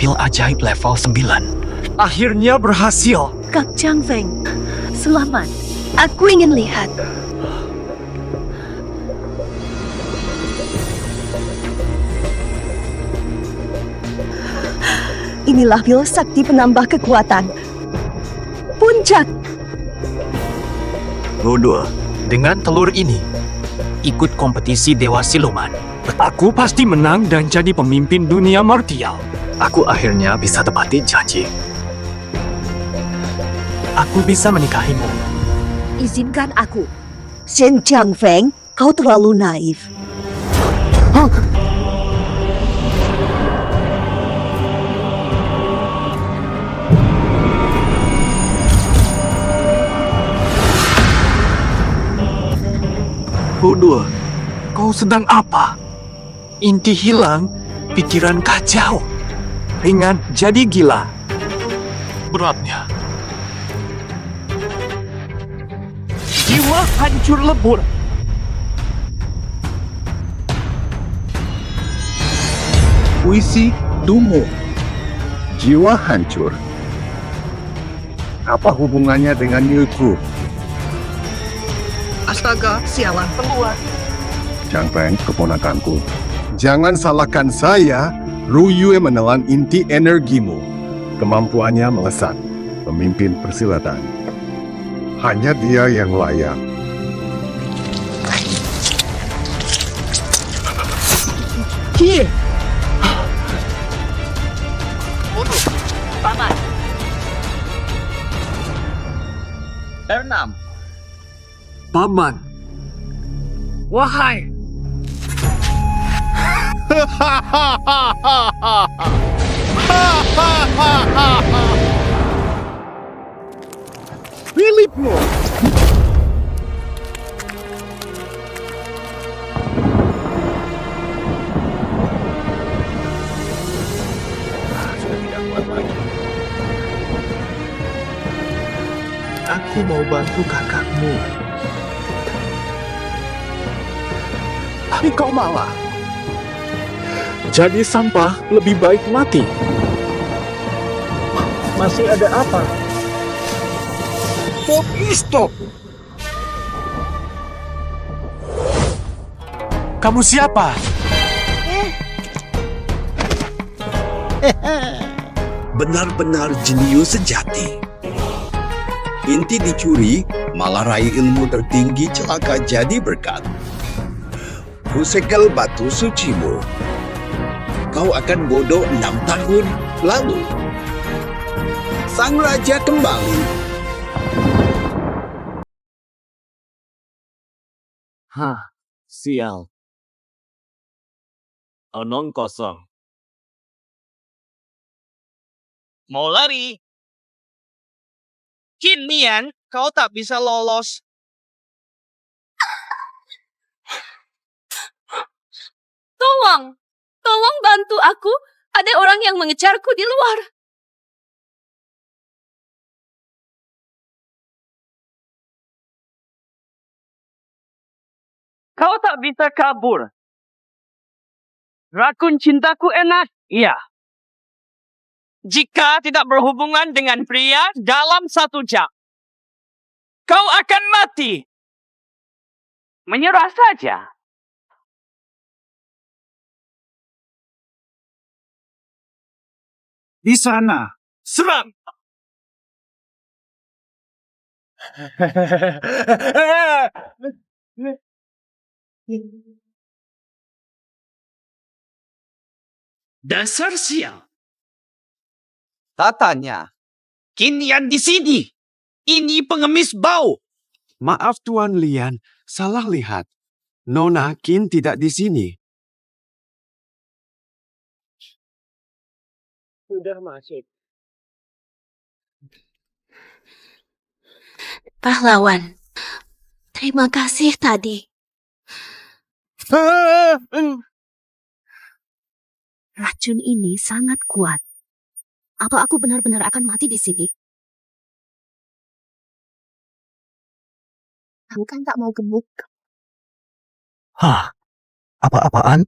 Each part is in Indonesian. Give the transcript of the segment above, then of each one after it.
pil ajaib level 9. Akhirnya berhasil. Kak Chang Feng, selamat. Aku ingin lihat. Inilah pil sakti penambah kekuatan. Puncak. Bodoh. Dengan telur ini, ikut kompetisi Dewa Siluman. Aku pasti menang dan jadi pemimpin dunia martial. Aku akhirnya bisa tepati janji. Aku bisa menikahimu. Izinkan aku. Shen Chang Feng, kau terlalu naif. Bodoh. Kau sedang apa? Inti hilang, pikiran kacau. Ringan jadi gila. Beratnya. Jiwa hancur lebur. Puisi Dumo. Jiwa hancur. Apa hubungannya dengan Yuku? Astaga, sialan keluar. Chang Feng, keponakanku. Jangan salahkan saya, Ru Yue menelan inti energimu. Kemampuannya melesat, pemimpin persilatan. Hanya dia yang layak. Kie, Paman. Paman. Wahai. Milikmu. Sudah tidak kuat lagi. Aku mau bantu kakakmu. Tapi kau malah jadi sampah, lebih baik mati. Masih ada apa? Stop! Kamu siapa? Benar-benar jenius sejati. Inti dicuri, malah raih ilmu tertinggi celaka jadi berkat. Kusegel batu sucimu. Kau akan bodoh 6 tahun lalu. Sang Raja kembali. Hah, sial. Onong kosong. Mau lari? Kinian, kau tak bisa lolos. Tolong bantu aku. Ada orang yang mengejarku di luar. Kau tak bisa kabur. Rakun cintaku enak, iya. Jika tidak berhubungan dengan pria dalam 1 jam, kau akan mati. Menyerah saja. Di sana. Serang! Dasar sial. Katanya, Kinian di sini. Ini pengemis bau. Maaf Tuan Lian, salah lihat. Nona Qin tidak di sini. Sudah masuk. Pahlawan. Terima kasih tadi. Racun ini sangat kuat. Apa aku benar-benar akan mati di sini? Kamu kan tak mau gemuk. Hah? Apa-apaan?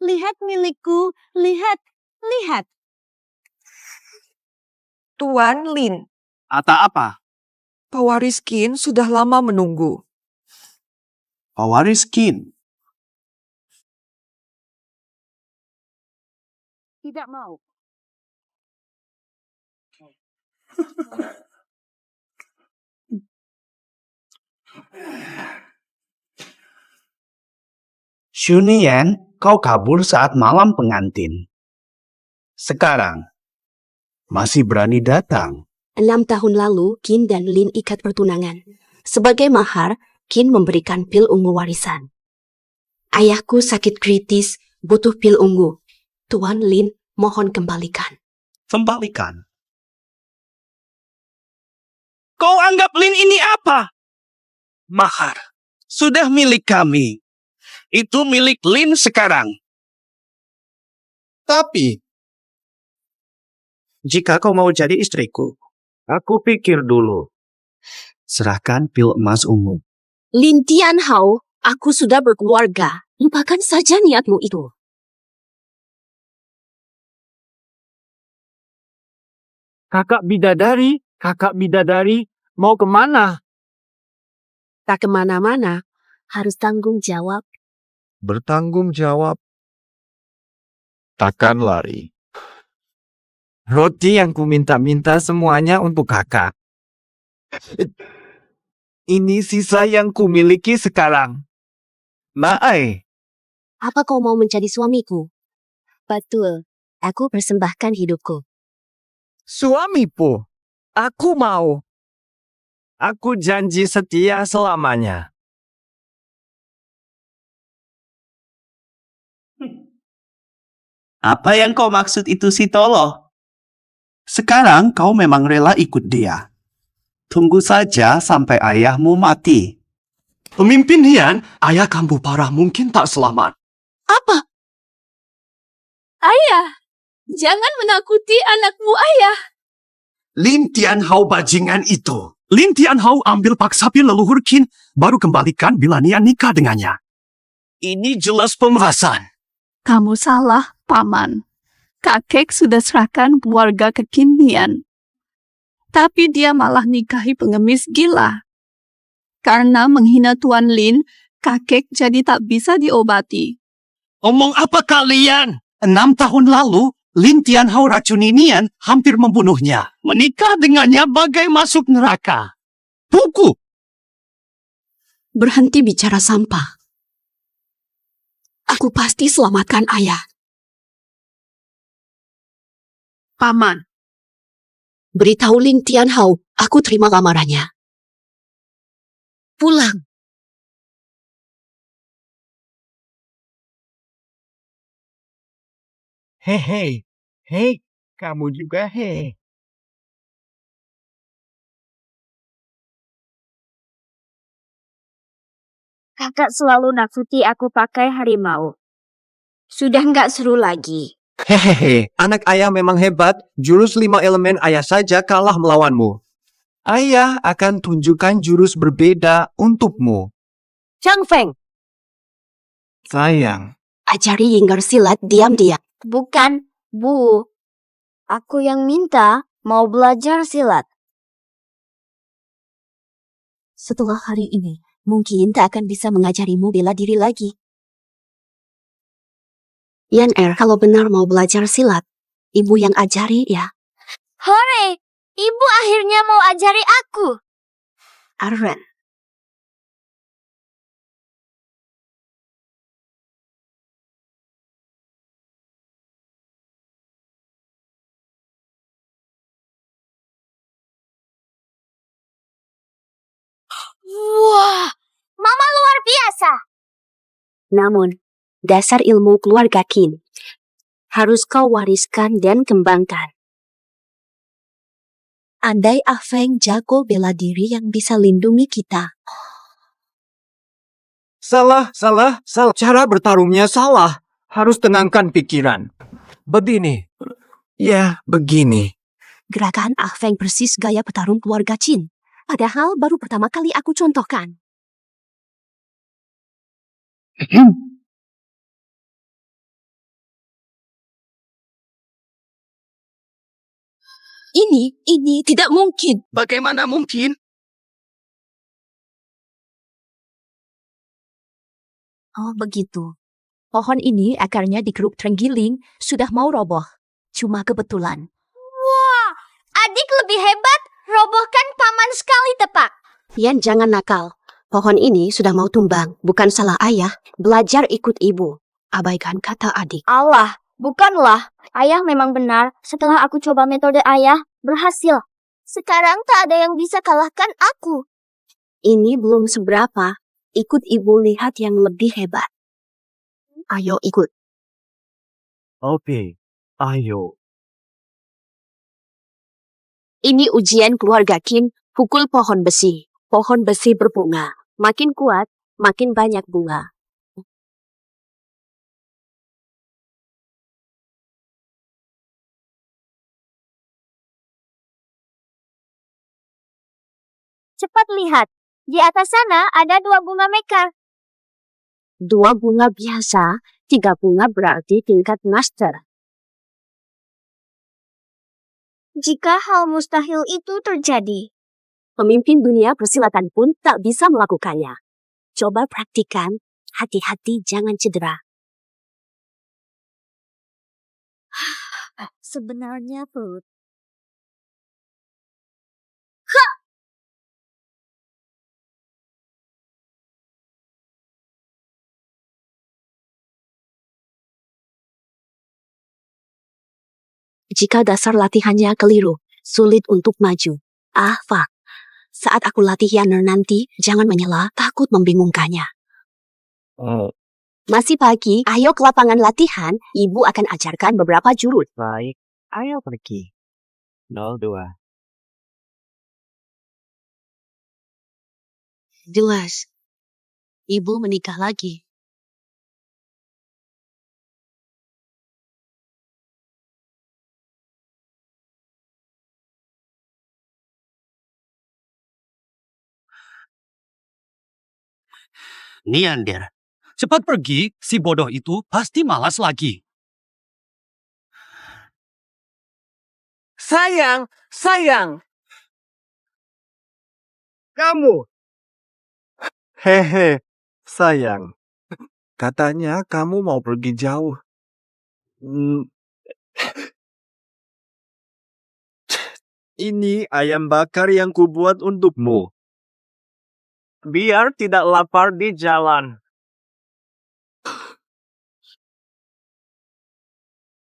Lihat milikku, lihat, lihat. Tuan Lin, Ata apa? pewaris Qin sudah lama menunggu. Pewaris Qin. Tidak mau. Shunian, kau kabur saat malam pengantin. Sekarang, masih berani datang. 6 tahun lalu, Qin dan Lin ikat pertunangan. Sebagai mahar, Qin memberikan pil ungu warisan. Ayahku sakit kritis, butuh pil ungu. Tuan Lin, mohon kembalikan. Kembalikan. Kau anggap Lin ini apa? Mahar. Sudah milik kami. Itu milik Lin sekarang. Tapi, jika kau mau jadi istriku, aku pikir dulu. Serahkan pil emas ungu. Lin Tianhao, aku sudah berkeluarga. Lupakan saja niatmu itu. Kakak bidadari, mau kemana? Tak kemana-mana, harus tanggung jawab. Bertanggung jawab. Takkan lari. Roti yang ku minta-minta semuanya untuk kakak. Ini sisa yang ku miliki sekarang. Maai, Apa kau mau menjadi suamiku? Betul, aku persembahkan hidupku. suamiku, aku mau. Aku janji setia selamanya. Apa yang kau maksud itu si Tolo? Sekarang kau memang rela ikut dia. Tunggu saja sampai ayahmu mati. Pemimpin Hian, ayah kamu parah mungkin tak selamat. Apa? Ayah, jangan menakuti anakmu, ayah. Lin Tianhao bajingan itu. Lin Tianhao ambil paksa pil leluhur Qin, baru kembalikan bila Nia nikah dengannya. Ini jelas pemerasan. Kamu salah, Paman. Kakek sudah serahkan keluarga ke Qin Nian. Tapi dia malah nikahi pengemis gila. Karena menghina Tuan Lin, kakek jadi tak bisa diobati. Omong apa kalian? 6 tahun lalu, Lin Tianhao racuni Nian hampir membunuhnya. Menikah dengannya bagai masuk neraka. Buku! Berhenti bicara sampah. Aku pasti selamatkan ayah. Paman, Beritahu Lin Tianhao, aku terima lamarannya. Pulang. Hei, hei, kamu juga hei. Kakak selalu nakuti aku pakai harimau. Sudah nggak seru lagi. Hehehe, anak ayah memang hebat. Jurus 5 elemen ayah saja kalah melawanmu. Ayah akan tunjukkan jurus berbeda untukmu. Chang Feng, Sayang. ajari Yinggar silat diam-diam. Bukan, Bu. Aku yang minta mau belajar silat. Setelah hari ini, mungkin tak akan bisa mengajarimu bela diri lagi. Yan kalau benar mau belajar silat, ibu yang ajari ya. Hore! Ibu akhirnya mau ajari aku. Arren. Wah, Mama luar biasa. Namun, dasar ilmu keluarga Qin harus kau wariskan dan kembangkan. Andai Ah Feng jago bela diri yang bisa lindungi kita. Salah. Cara bertarungnya salah. Harus tenangkan pikiran. Begini. Ya, begini. Gerakan Ah Feng persis gaya petarung keluarga Qin. Padahal baru pertama kali aku contohkan. Ini tidak mungkin. Bagaimana mungkin? Oh, begitu. Pohon ini akarnya dikeruk terenggiling, sudah mau roboh. Cuma kebetulan. Wah, adik lebih hebat. Robohkan paman sekali tepak. Yan, jangan nakal. Pohon ini sudah mau tumbang. Bukan salah ayah. Belajar ikut ibu. Abaikan kata adik. Allah, bukanlah. Ayah memang benar. Setelah aku coba metode ayah, berhasil. Sekarang tak ada yang bisa kalahkan aku. Ini belum seberapa. Ikut ibu lihat yang lebih hebat. Ayo ikut. Oke, ayo. Ini ujian keluarga Kin. Pukul pohon besi. Pohon besi berbunga. Makin kuat, makin banyak bunga. Cepat lihat. Di atas sana ada 2 bunga mekar. 2 bunga biasa, 3 bunga berarti tingkat master. Jika hal mustahil itu terjadi, Pemimpin dunia persilatan pun tak bisa melakukannya. Coba praktikan, hati-hati jangan cedera. sebenarnya perut. Jika dasar latihannya keliru, sulit untuk maju. Pak. Saat aku latihan nanti, jangan menyela, takut membingungkannya. Masih pagi, ayo ke lapangan latihan, ibu akan ajarkan beberapa jurus. Baik, ayo pergi. 02. Jelas, ibu menikah lagi. Neander, cepat pergi, si bodoh itu pasti malas lagi. Sayang, sayang. Kamu. Hehe, sayang. Katanya kamu mau pergi jauh. Ini ayam bakar yang kubuat untukmu. Biar tidak lapar di jalan.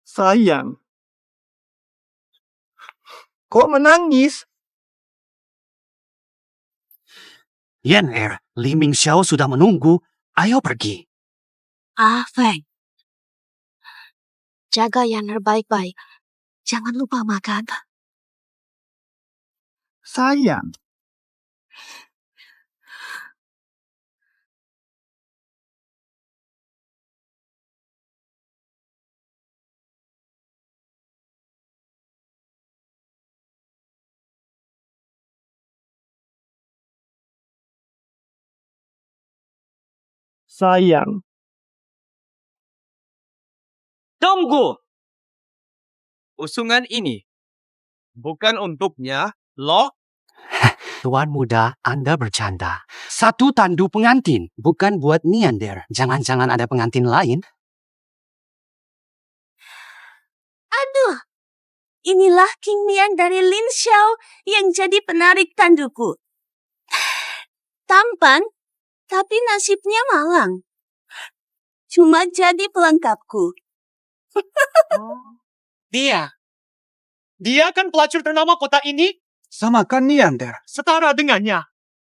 Sayang. Kok menangis? Yan Li Mingxiao sudah menunggu, ayo pergi. Feng. Jaga Yaner baik-baik. Jangan lupa makan. Sayang. Sayang. Tunggu. Usungan ini bukan untuknya, loh. Tuan muda, Anda bercanda. Satu tandu pengantin, bukan buat Neander. Jangan-jangan ada pengantin lain. Aduh, inilah King Nian dari Lin Xiao yang jadi penarik tanduku. Tampan, tapi nasibnya malang. Cuma jadi pelengkapku. Dia kan pelacur ternama kota ini. Samakan Neander. Setara dengannya.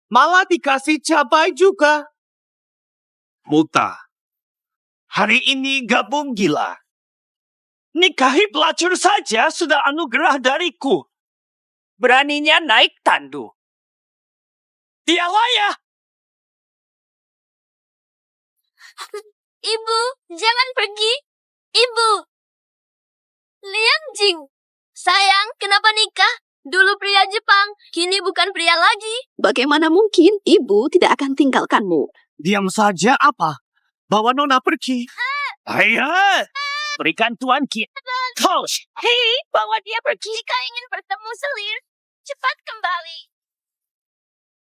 Malah dikasih cabai juga. Muta. Hari ini gabung gila. Nikahi pelacur saja sudah anugerah dariku. Beraninya naik tandu. Dia layak. Ibu, jangan pergi. Ibu. Lian Jing. Sayang, kenapa nikah? Dulu pria Jepang, kini bukan pria lagi. Bagaimana mungkin ibu tidak akan tinggalkanmu? Diam saja apa? Bawa Nona pergi. Ayah. Berikan Tuan Qin. Tosh! Hei, bawa dia pergi. Jika ingin bertemu Selir, cepat kembali.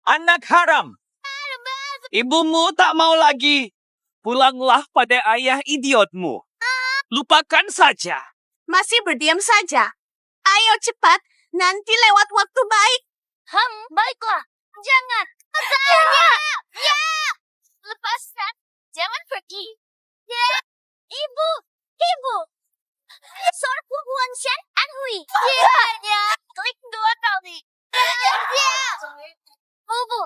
Anak haram! Ibumu tak mau lagi. Pulanglah pada ayah idiotmu. Lupakan saja. Masih berdiam saja. Ayo cepat, nanti lewat waktu baik. Baiklah. Jangan. Ya. Lepaskan. Jangan pergi. Ya. Ibu. Sorku Huan Shen Anhui. Ya. Klik 2 kali. Ya. Ibu.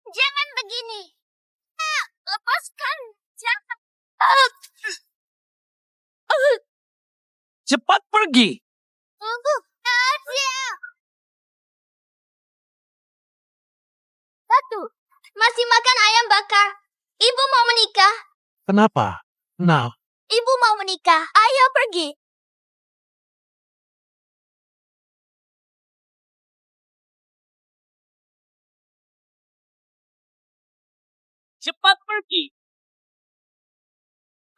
Jangan begini. Lepaskan. Jangan. Cepat pergi. Ibu. Ya. Satu. Masih makan ayam bakar. Ibu mau menikah. Kenapa? Nah, Ibu mau menikah. Ayo pergi. Cepat pergi.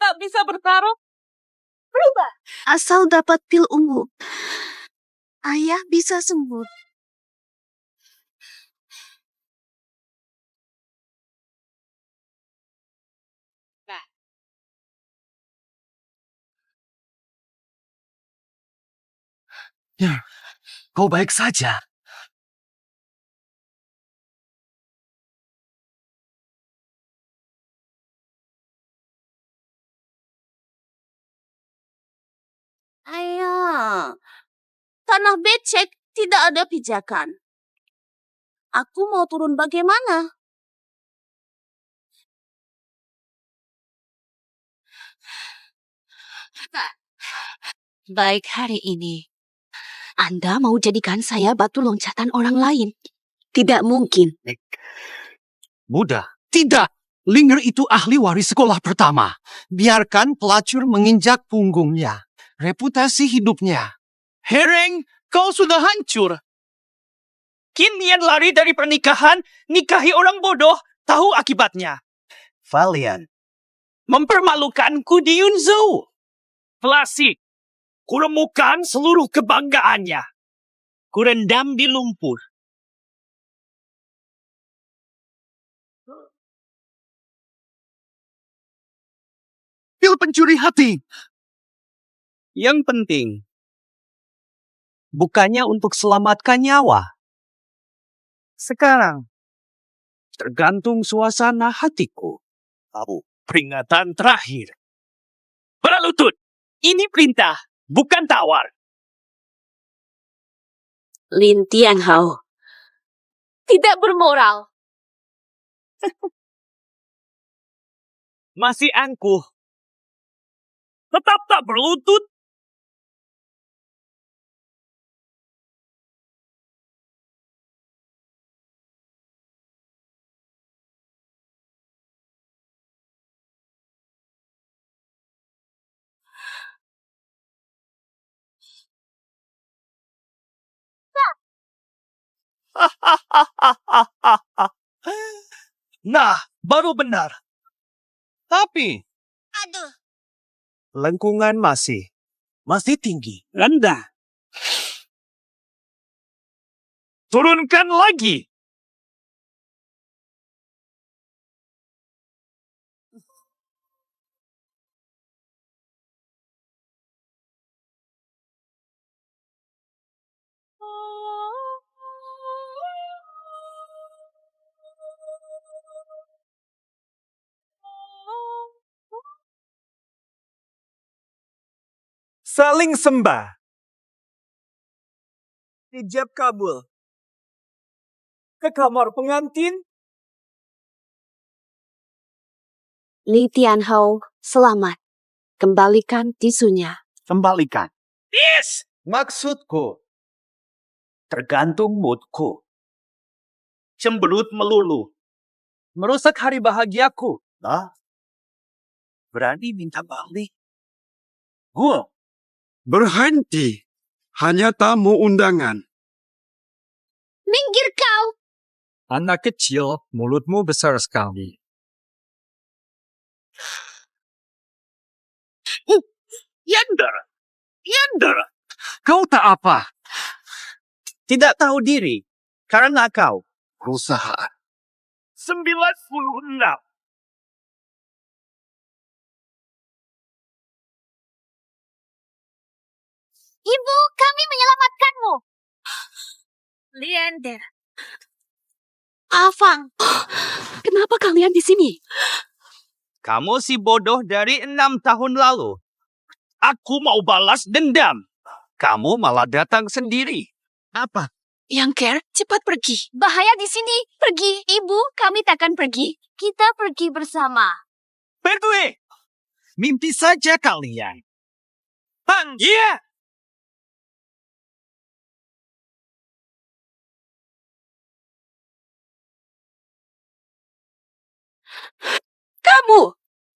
Tak bisa bertaruh. Berubah. Asal dapat pil ungu, ayah bisa sembuh. Kau baik saja. Ayah, tanah becek tidak ada pijakan. Aku mau turun bagaimana? Baik hari ini. Anda mau jadikan saya batu loncatan orang lain? Tidak mungkin. Mudah. Tidak. Linger itu ahli waris sekolah pertama. Biarkan pelacur menginjak punggungnya. Reputasi hidupnya. Hereng, kau sudah hancur. Qin Lian lari dari pernikahan, nikahi orang bodoh, tahu akibatnya. Valian, Mempermalukanku di Yunzhou. Klasik. Kuremukan seluruh kebanggaannya. Kurendam di lumpur. Pil pencuri hati. Yang penting, bukannya untuk selamatkan nyawa. Sekarang, tergantung suasana hatiku. Peringatan terakhir. Berlutut, ini perintah, bukan tawar. Lin Tianhao. Tidak bermoral. Masih angkuh. Tetap tak berlutut. Nah, baru benar. Tapi, Aduh. lengkungan masih tinggi. Rendah. Turunkan lagi. Saling sembah. Hijab kabul. Ke kamar pengantin. Li Tianhao, selamat. Kembalikan tisunya. kembalikan. Yes! Maksudku, tergantung moodku. Cemberut melulu. Merusak hari bahagiaku. Nah, Berani minta balik. gue berhenti. Hanya tamu undangan. Minggir kau. Anak kecil, mulutmu besar sekali. Yander! Yander! Kau tak apa? Tidak tahu diri. Karena kau. Perusahaan. 96. Ibu, kami menyelamatkanmu. Leander. Afang, kenapa kalian di sini? Kamu si bodoh dari 6 tahun lalu. Aku mau balas dendam. Kamu malah datang sendiri. Apa? Yang Care, cepat pergi. Bahaya di sini. Pergi. Ibu, kami takkan pergi. Kita pergi bersama. Pergi. Mimpi saja kalian. Iya. Kamu!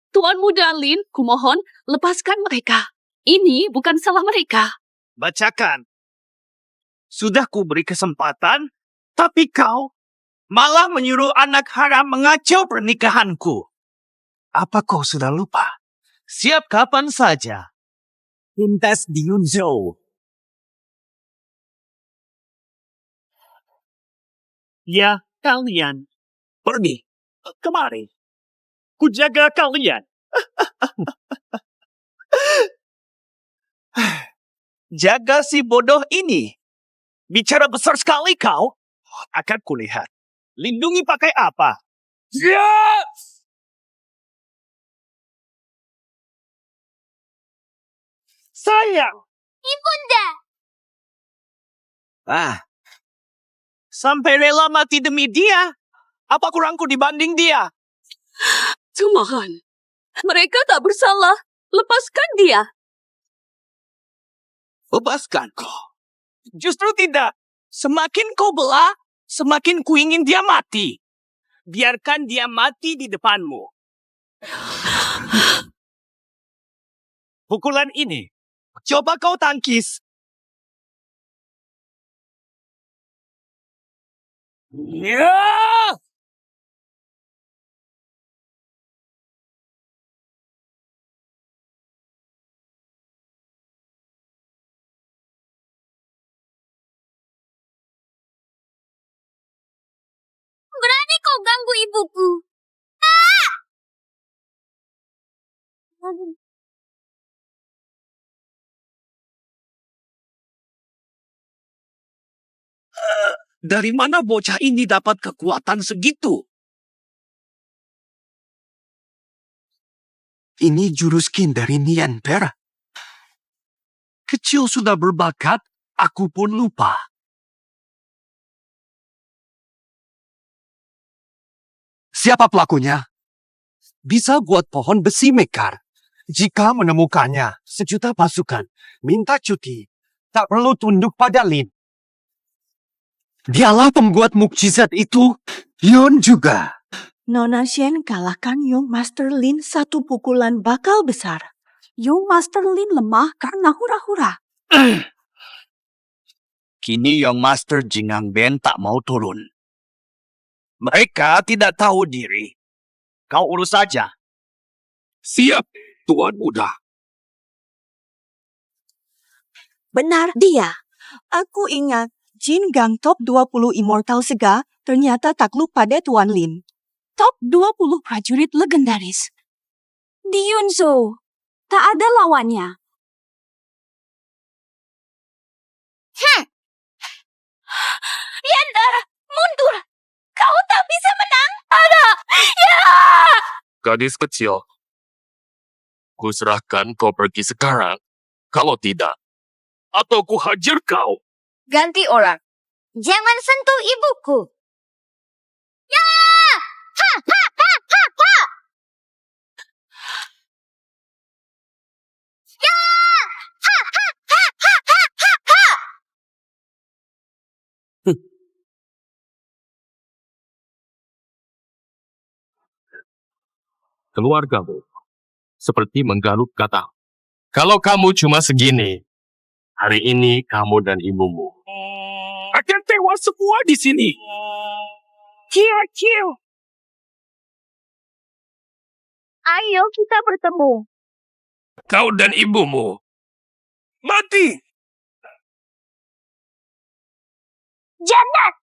Tuan Muda Lin, kumohon, lepaskan mereka. Ini bukan salah mereka. Bacakan. Sudah kuberi kesempatan, tapi kau malah menyuruh anak haram mengacau pernikahanku. Apa kau sudah lupa? Siap kapan saja. Pintas di Yunzhou. Ya, kalian. Pergi. Kemari. Kujaga kalian. Jaga si bodoh ini. Bicara besar sekali kau. Akan kulihat. Lindungi pakai apa? Yes! Sayang. Ibunda. Sampai rela mati demi dia. Apa kurangku dibanding dia? Kumohon. Mereka tak bersalah. Lepaskan dia. Bebaskan kau. Justru tidak. Semakin kau belah, semakin ku ingin dia mati. Biarkan dia mati di depanmu. Pukulan ini, coba kau tangkis. Ya! Berani kau ganggu ibuku. Dari mana bocah ini dapat kekuatan segitu? Ini jurus Qin dari Nian Per. Kecil sudah berbakat, aku pun lupa. Siapa pelakunya? Bisa buat pohon besi mekar. Jika menemukannya, 1 juta pasukan. Minta cuti. Tak perlu tunduk pada Lin. Dialah pembuat mukjizat itu. Yun juga. Nona Shen kalahkan Young Master Lin 1 pukulan bakal besar. Young Master Lin lemah karena hura-hura. Kini Young Master Jingang Ben tak mau turun. Mereka tidak tahu diri. Kau urus saja. Siap, Tuan Muda. Benar dia. Aku ingat Jin Gang top 20 Immortal Sega ternyata takluk pada Tuan Lin. Top 20 prajurit legendaris. Di Yunzhou, tak ada lawannya. Leander, mundur. Kau tak bisa menang. Ada. Ya. Gadis kecil. Kuserahkan kau pergi sekarang. Kalau tidak, atau ku hajar kau. Ganti orang. Jangan sentuh ibuku. Ya. Ha, ha, ha, ha, ha. Ya. Ha, ha, ha, ha, ha, ha, ha. Keluargamu seperti menggaruk kata. Kalau kamu cuma segini, hari ini kamu dan ibumu akan tewas semua di sini. Kiu. Ayo kita bertemu. Kau dan ibumu mati. Jangan!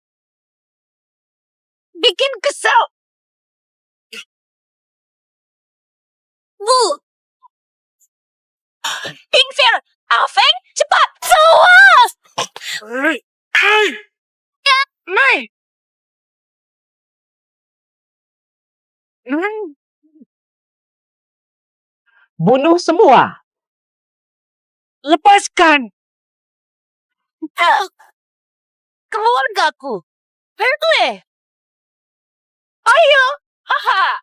Bikin kesel! Bu! Kingfir! Afeng, cepat! Semua! Mai! Bunuh semua. Lepaskan. Keluargaku! Pertue! Ayo! Haha!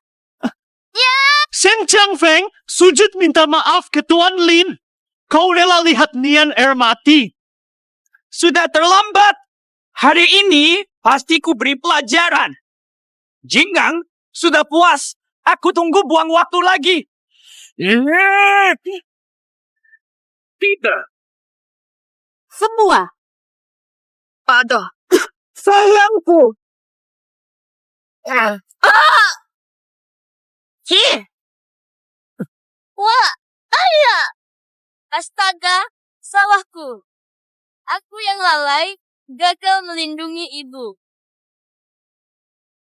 Seng Chang Feng, sujud minta maaf ke Tuan Lin. Kau rela lihat Nian air mati. Sudah terlambat. Hari ini pasti ku beri pelajaran. Jinggang, sudah puas. Aku tunggu buang waktu lagi. Tidak. Semua. Aduh. Sayangku. Wah! Ayah! Astaga! Salahku. Aku yang lalai, gagal melindungi ibu.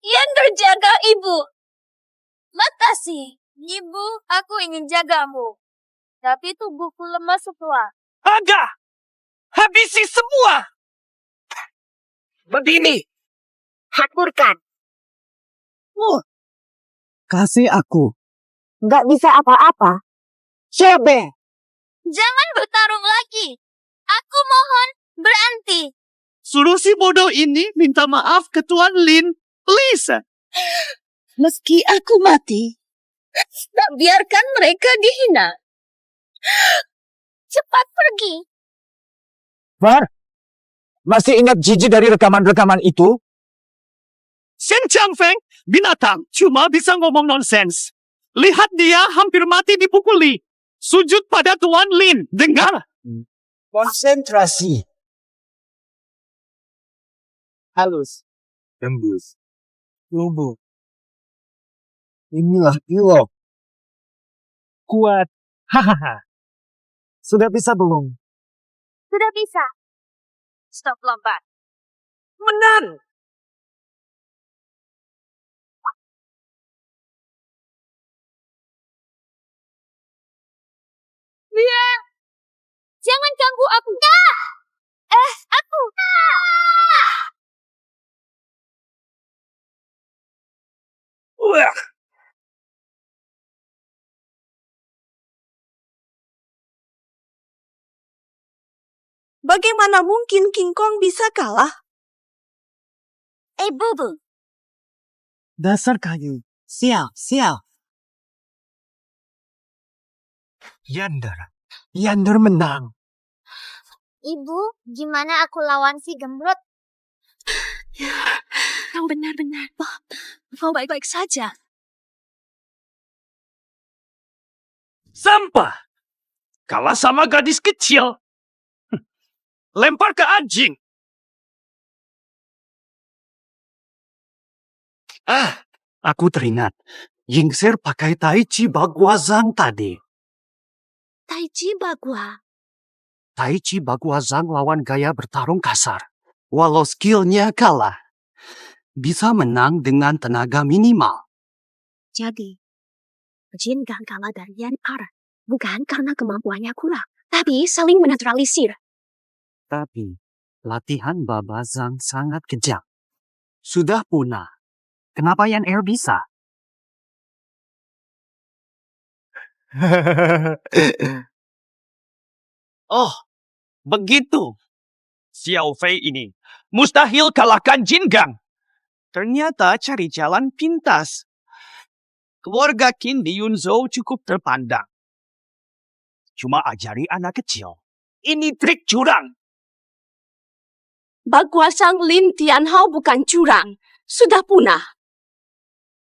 Yang terjaga ibu. Makasih, ibu. Aku ingin jagamu. Tapi tubuhku lemah semua. Aga! Habisi semua! Begini. Hancurkan. Kasih aku. Nggak bisa apa-apa. Sebe. Jangan bertarung lagi. Aku mohon berhenti. Suruh si bodoh ini minta maaf ke Tuan Lin. Please. Meski aku mati, Tak biarkan mereka dihina. Cepat pergi. Var, masih ingat Gigi dari rekaman-rekaman itu? Seng Chang Feng, binatang, cuma bisa ngomong nonsens. Lihat dia hampir mati dipukuli. Sujud pada Tuan Lin. Dengar. Konsentrasi. Halus. Tembus. Tubuh. Inilah ilok. Kuat. Hahaha. Sudah bisa belum? Sudah bisa. Stop lompat. Menang! Ya. Jangan ganggu aku. Aku. Wah. bagaimana mungkin King Kong bisa kalah? Bubu. Dasar kayu. Sial, sial. Yander menang. Ibu, gimana aku lawan si gembrot? Kau benar-benar, kau baik-baik saja. Sampah. Kalah sama gadis kecil. Lempar ke anjing. Aku teringat. Yingxer pakai Tai Chi Baguazhang tadi. Tai Chi Bagua. Tai Chi Baguazhang lawan gaya bertarung kasar. Walau skillnya kalah. Bisa menang dengan tenaga minimal. Jadi, Jin Gang kalah dari Yan Er. Bukan karena kemampuannya kurang, tapi saling menetralisir. Tapi, latihan Babazhang sangat kejam. Sudah punah. Kenapa Yan Er bisa? Oh, begitu. Xiao Fei ini mustahil kalahkan Jin Gang. Ternyata cari jalan pintas. Keluarga Qin di Yunzhou cukup terpandang. Cuma ajari anak kecil. Ini trik curang. Baguazhang Lin Tianhao bukan curang. Sudah punah.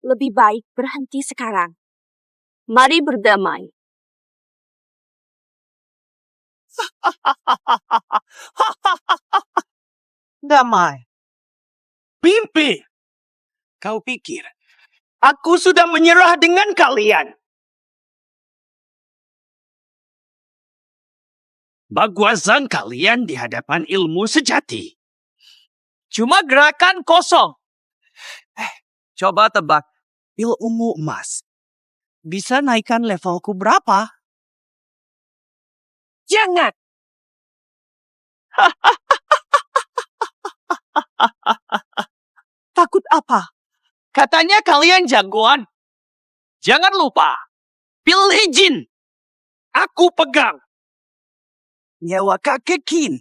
Lebih baik berhenti sekarang. Mari berdamai. Damai. Pimpi. Kau pikir, aku sudah menyerah dengan kalian. Baguazan kalian di hadapan ilmu sejati. Cuma gerakan kosong. Coba tebak. Pil ungu emas. Bisa naikkan levelku berapa? Jangan! Takut apa? Katanya kalian jagoan. Jangan lupa. Pil izin. Aku pegang. Nyawa kakek Qin.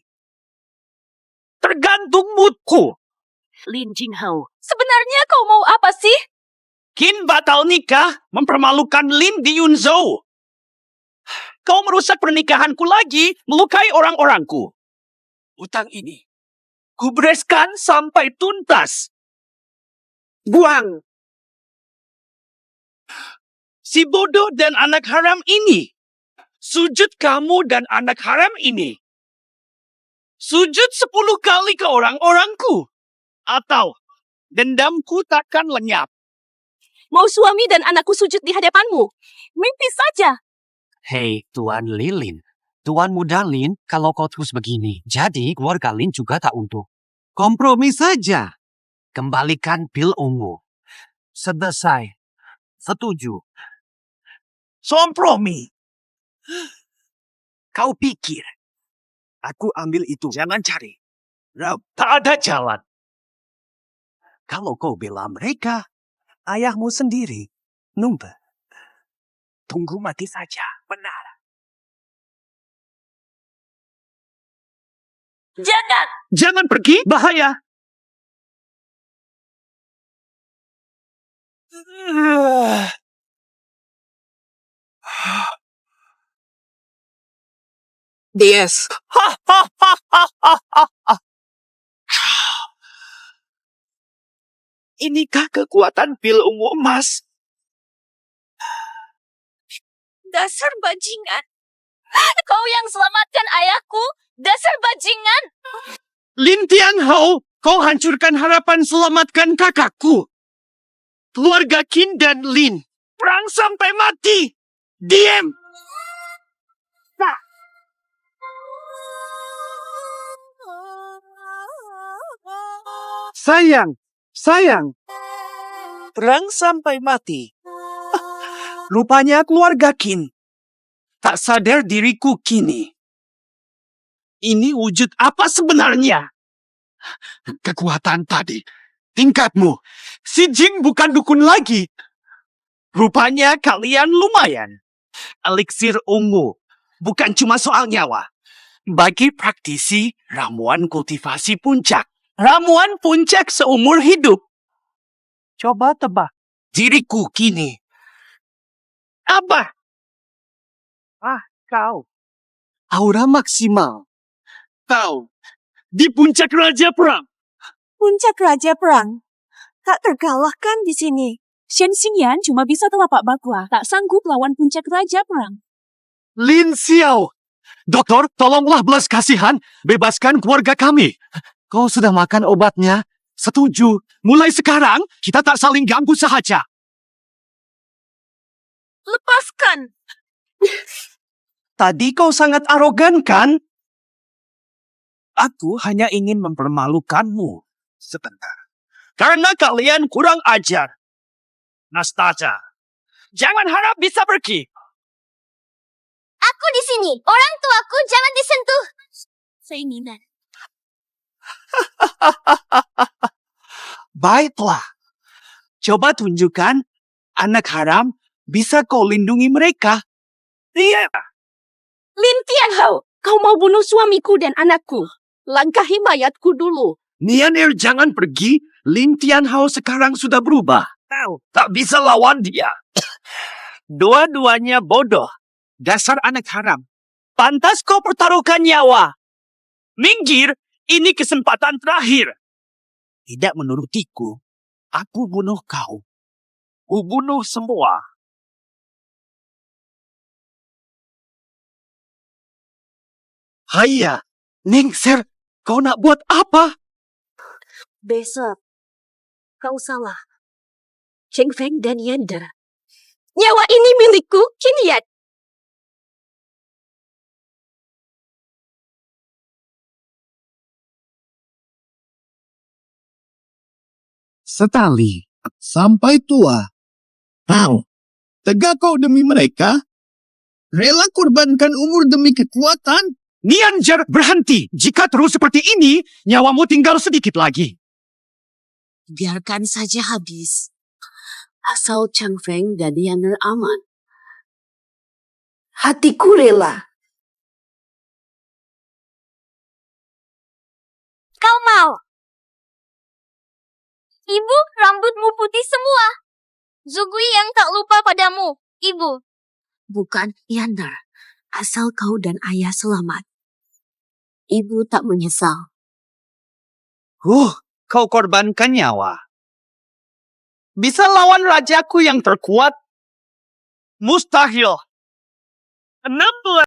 Tergantung moodku. Lin Jinghao, sebenarnya kau mau apa sih? Qin batal nikah mempermalukan Lin di Yunzhou. Kau merusak pernikahanku lagi, melukai orang-orangku. Utang ini, kubereskan sampai tuntas. Buang. Si bodoh dan anak haram ini. Sujud kamu dan anak haram ini. Sujud 10 kali ke orang-orangku. Atau dendamku takkan lenyap. Mau suami dan anakku sujud di hadapanmu? Mimpi saja. Hei, Tuan Lilin. Tuan Muda Lin, kalau kau terus begini, jadi keluarga Lin juga tak untung. Kompromi saja. Kembalikan pil ungu. Selesai. Setuju. Kompromi. Kau pikir aku ambil itu? Jangan cari. Tak ada jalan. Kalau kau bela mereka, ayahmu sendiri numpah. Tunggu mati saja. Benar. Jangan! Jangan pergi, bahaya. DS. Inikah kekuatan pil ungu emas? Dasar bajingan. Kau yang selamatkan ayahku. Dasar bajingan. Lin Tianhao, kau hancurkan harapan selamatkan kakakku. Keluarga Qin dan Lin. Perang sampai mati. Diam. Sayang. Perang sampai mati. Rupanya keluarga Qin. Tak sadar diriku kini. Ini wujud apa sebenarnya? Kekuatan tadi. Tingkatmu. Si Jing bukan dukun lagi. Rupanya kalian lumayan. Eliksir ungu. Bukan cuma soal nyawa. Bagi praktisi, ramuan kultivasi puncak. Ramuan puncak seumur hidup. Coba tebak. Diriku kini. Apa? Kau. Aura maksimal. Kau. Di puncak Raja Perang. Puncak Raja Perang. Tak terkalahkan di sini. Shen Xingyan cuma bisa telapak bakwa. Tak sanggup lawan puncak Raja Perang. Lin Xiao. Dokter, tolonglah belas kasihan. Bebaskan keluarga kami. Kau sudah makan obatnya? Setuju. Mulai sekarang, kita tak saling ganggu sahaja. Lepaskan. Tadi kau sangat arogan, kan? Aku hanya ingin mempermalukanmu. Sebentar. Karena kalian kurang ajar. Nastasia, jangan harap bisa pergi. Aku di sini. Orang tuaku jangan disentuh. Seinginan. Baiklah. Coba tunjukkan anak haram bisa kau lindungi mereka. Iya. Lin Tianhao, kau mau bunuh suamiku dan anakku. Langkahi mayatku dulu. Nian'er jangan pergi. Lin Tianhao sekarang sudah berubah. Tak bisa lawan dia. Dua-duanya bodoh. Dasar anak haram. Pantas kau pertaruhkan nyawa. Minggir, ini kesempatan terakhir. Tidak menurutiku, aku bunuh kau. Ku bunuh semua. Haiya, Ningser, kau nak buat apa? Besok, kau salah. Cheng Feng dan Yanda. Nyawa ini milikku, Qin Yan. setali sampai tua. Kau, tegak kau demi mereka? Rela korbankan umur demi kekuatan? Nianjar, berhenti. Jika terus seperti ini, nyawamu tinggal sedikit lagi. Biarkan saja habis. Asal Chang Feng dan Yaner aman. Hatiku rela. Kau mau? Ibu, rambutmu putih semua. Zugui yang tak lupa padamu, Ibu. Bukan Yaner. Asal kau dan ayah selamat. Ibu tak menyesal. Kau korbankan nyawa. Bisa lawan rajaku yang terkuat? Mustahil. 16.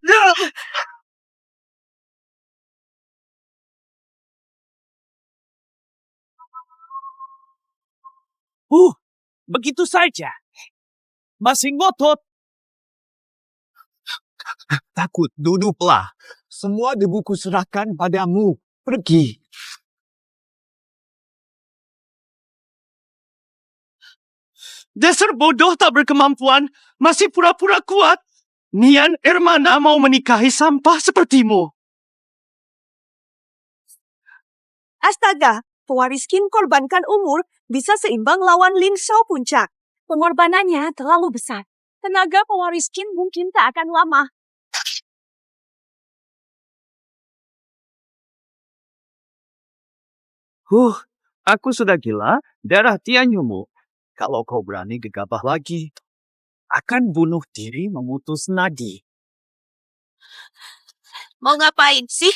Begitu saja. Masih ngotot. Takut, duduklah. Semua debuku serahkan padamu. Pergi. Dasar bodoh tak berkemampuan, masih pura-pura kuat. Nian Ermana mau menikahi sampah sepertimu. Astaga, pewaris Qin korbankan umur bisa seimbang lawan Lin Shao puncak. Pengorbanannya terlalu besar. Tenaga pewaris Qin mungkin tak akan lama. Aku sudah gila, darah Tianyumu. Kalau kau berani gegabah lagi, akan bunuh diri memutus nadi. Mau ngapain sih?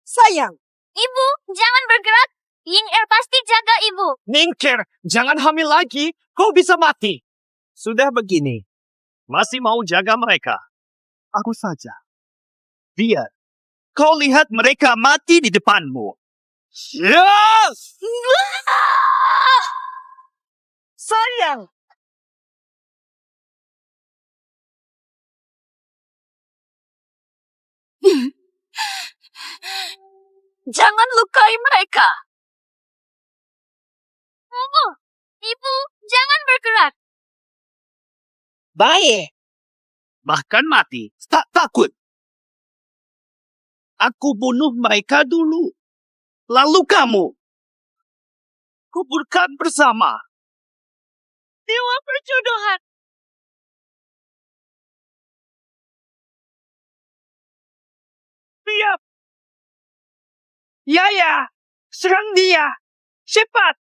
Sayang. Ibu, jangan bergerak. Ying Er pasti jaga ibu. Ningkir, jangan hamil lagi, kau bisa mati. Sudah begini, masih mau jaga mereka. Aku saja. Biar kau lihat mereka mati di depanmu. Yes! Sayang. Jangan lukai mereka. Ibu, jangan bergerak. Baik. Bahkan mati. Tak takut. Aku bunuh mereka dulu. Lalu kamu. Kuburkan bersama. Dewa perjodohan. Siap. Ya, serang dia. Cepat.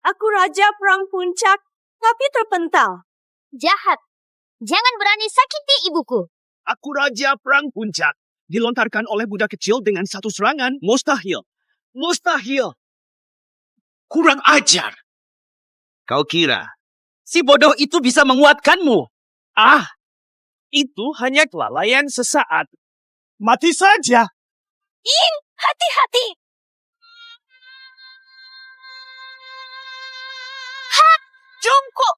Aku Raja Perang Puncak, tapi terpental. Jahat. Jangan berani sakiti ibuku. Aku Raja Perang Puncak. Dilontarkan oleh budak kecil dengan satu serangan. Mustahil. Mustahil. Kurang ajar. Kau kira si bodoh itu bisa menguatkanmu? Itu hanya kelalaian sesaat. Mati saja. Ying, hati-hati. Jongkok.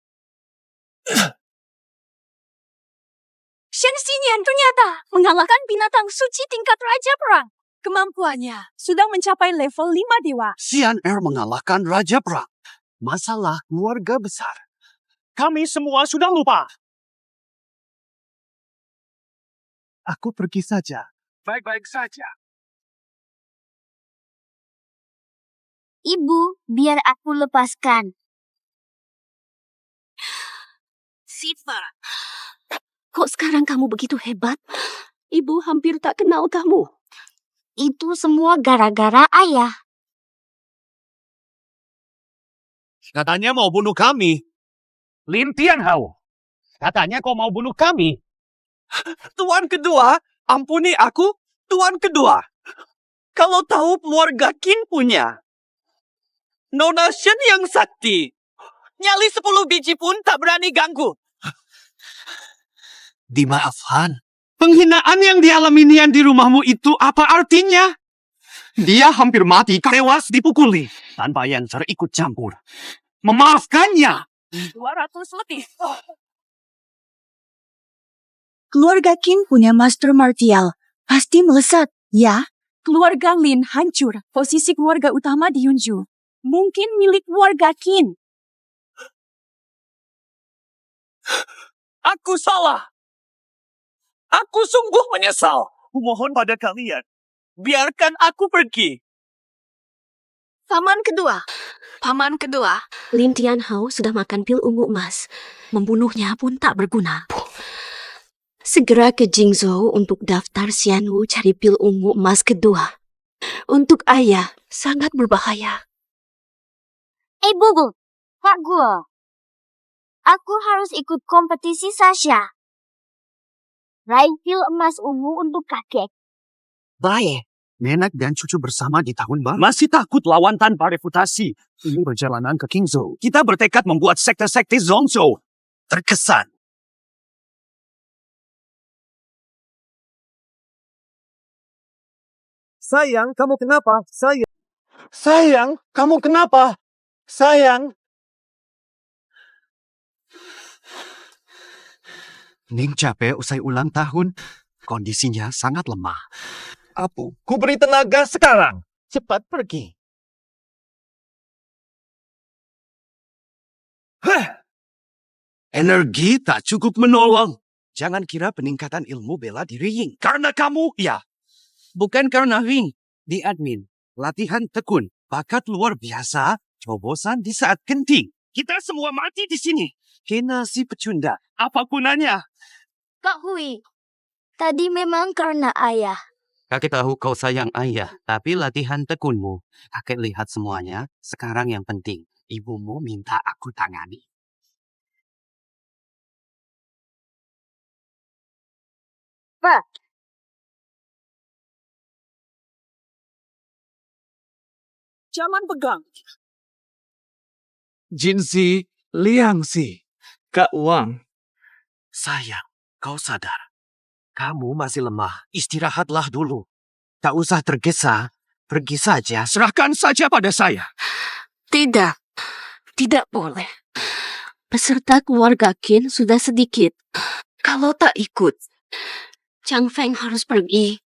Shen Xinyan ternyata mengalahkan binatang suci tingkat Raja Perang. Kemampuannya sudah mencapai level 5 dewa. Xian Er mengalahkan Raja Perang. Masalah keluarga besar. Kami semua sudah lupa. Aku pergi saja. Baik-baik saja. Ibu, biar aku lepaskan. Siva, kok sekarang kamu begitu hebat? Ibu hampir tak kenal kamu. Itu semua gara-gara ayah. Katanya mau bunuh kami. Lin Tianhao. Katanya kau mau bunuh kami. Tuan kedua, ampuni aku, Tuan kedua. Kalau tahu keluarga Qin punya. Nona Shen yang sakti. Nyali 10 biji pun tak berani ganggu. Dimaafkan. Penghinaan yang dialami Nian di rumahmu itu apa artinya? Dia hampir mati, tewas dipukuli. Tanpa Yancer ikut campur. Memaafkannya. 200 lebih. Keluarga Qin punya master martial. Pasti melesat, ya? Keluarga Lin hancur. Posisi keluarga utama di Yunju. Mungkin milik keluarga Qin. Aku salah. Aku sungguh menyesal. Kumohon pada kalian. Biarkan aku pergi. Paman kedua, Lin Tianhao sudah makan pil ungu emas. Membunuhnya pun tak berguna. Segera ke Jingzhou untuk daftar Xianwu cari pil ungu emas kedua. Untuk ayah, sangat berbahaya. Bubu, Pak Gua. Aku harus ikut kompetisi Sasha. Raih pil emas ungu untuk kakek. Baik. Nenek dan cucu bersama di tahun baru. Masih takut lawan tanpa reputasi. Ini perjalanan ke Qingzhou. Kita bertekad membuat sekte-sekte Zongzhou terkesan. Sayang, kamu kenapa? Sayang, kamu kenapa? Sayang. Ning capek usai ulang tahun. Kondisinya sangat lemah. Apu, ku beri tenaga sekarang. Cepat pergi. Energi tak cukup menolong. Jangan kira peningkatan ilmu bela diri Ying. Karena kamu, ya. Bukan karena Ying. Di admin, latihan tekun, bakat luar biasa, cobosan di saat genting. Kita semua mati di sini. Kena si pecunda. Apa gunanya? Kak Hui, tadi memang karena ayah. Kakek tahu kau sayang ayah, tapi latihan tekunmu. Kakek lihat semuanya. Sekarang yang penting, ibumu minta aku tangani. Pak, Jangan pegang. Jinsi, Liangsi, Kak Wang. Sayang, kau sadar. Kamu masih lemah. Istirahatlah dulu. Tak usah tergesa. Pergi saja. Serahkan saja pada saya. Tidak boleh. Peserta keluarga Qin sudah sedikit. Kalau tak ikut, Chang Feng harus pergi.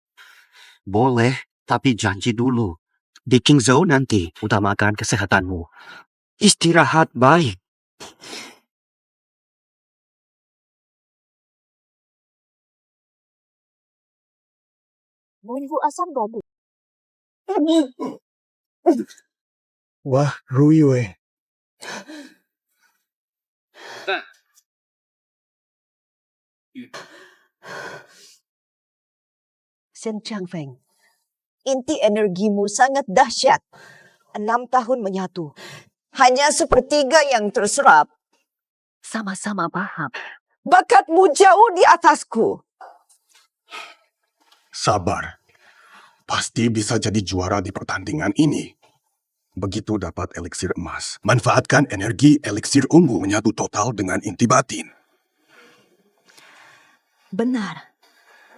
Boleh, tapi janji dulu. Di Qingzhou nanti, utamakan kesehatanmu. Istirahat baik. bumbu asam gadu. Wah, Ruyue. Sen Chang Feng, inti energimu sangat dahsyat. 6 tahun menyatu. Hanya sepertiga yang terserap. Sama-sama paham. Bakatmu jauh di atasku. Sabar. Pasti bisa jadi juara di pertandingan ini. Begitu dapat eliksir emas, manfaatkan energi eliksir ungu menyatu total dengan inti batin. Benar.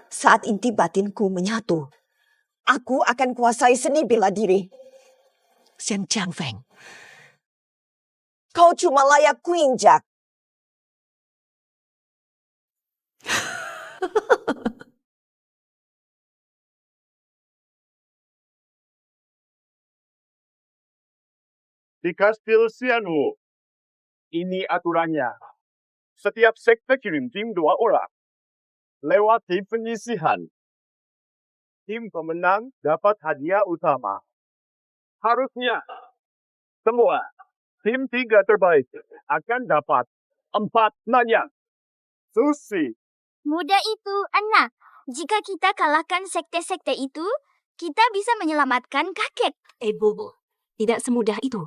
Saat inti batinku menyatu, aku akan kuasai seni bela diri. Sen Chang Feng, kau cuma layak kuinjak. Di Kastil Xianwu, ini aturannya. Setiap sekte kirim tim 2 orang. Lewat tim penyisihan. Tim pemenang dapat hadiah utama. Harusnya semua tim 3 terbaik akan dapat 4 nanyang. Sushi. Mudah itu, anak. Jika kita kalahkan sekte-sekte itu, kita bisa menyelamatkan kakek. Bobo, tidak semudah itu.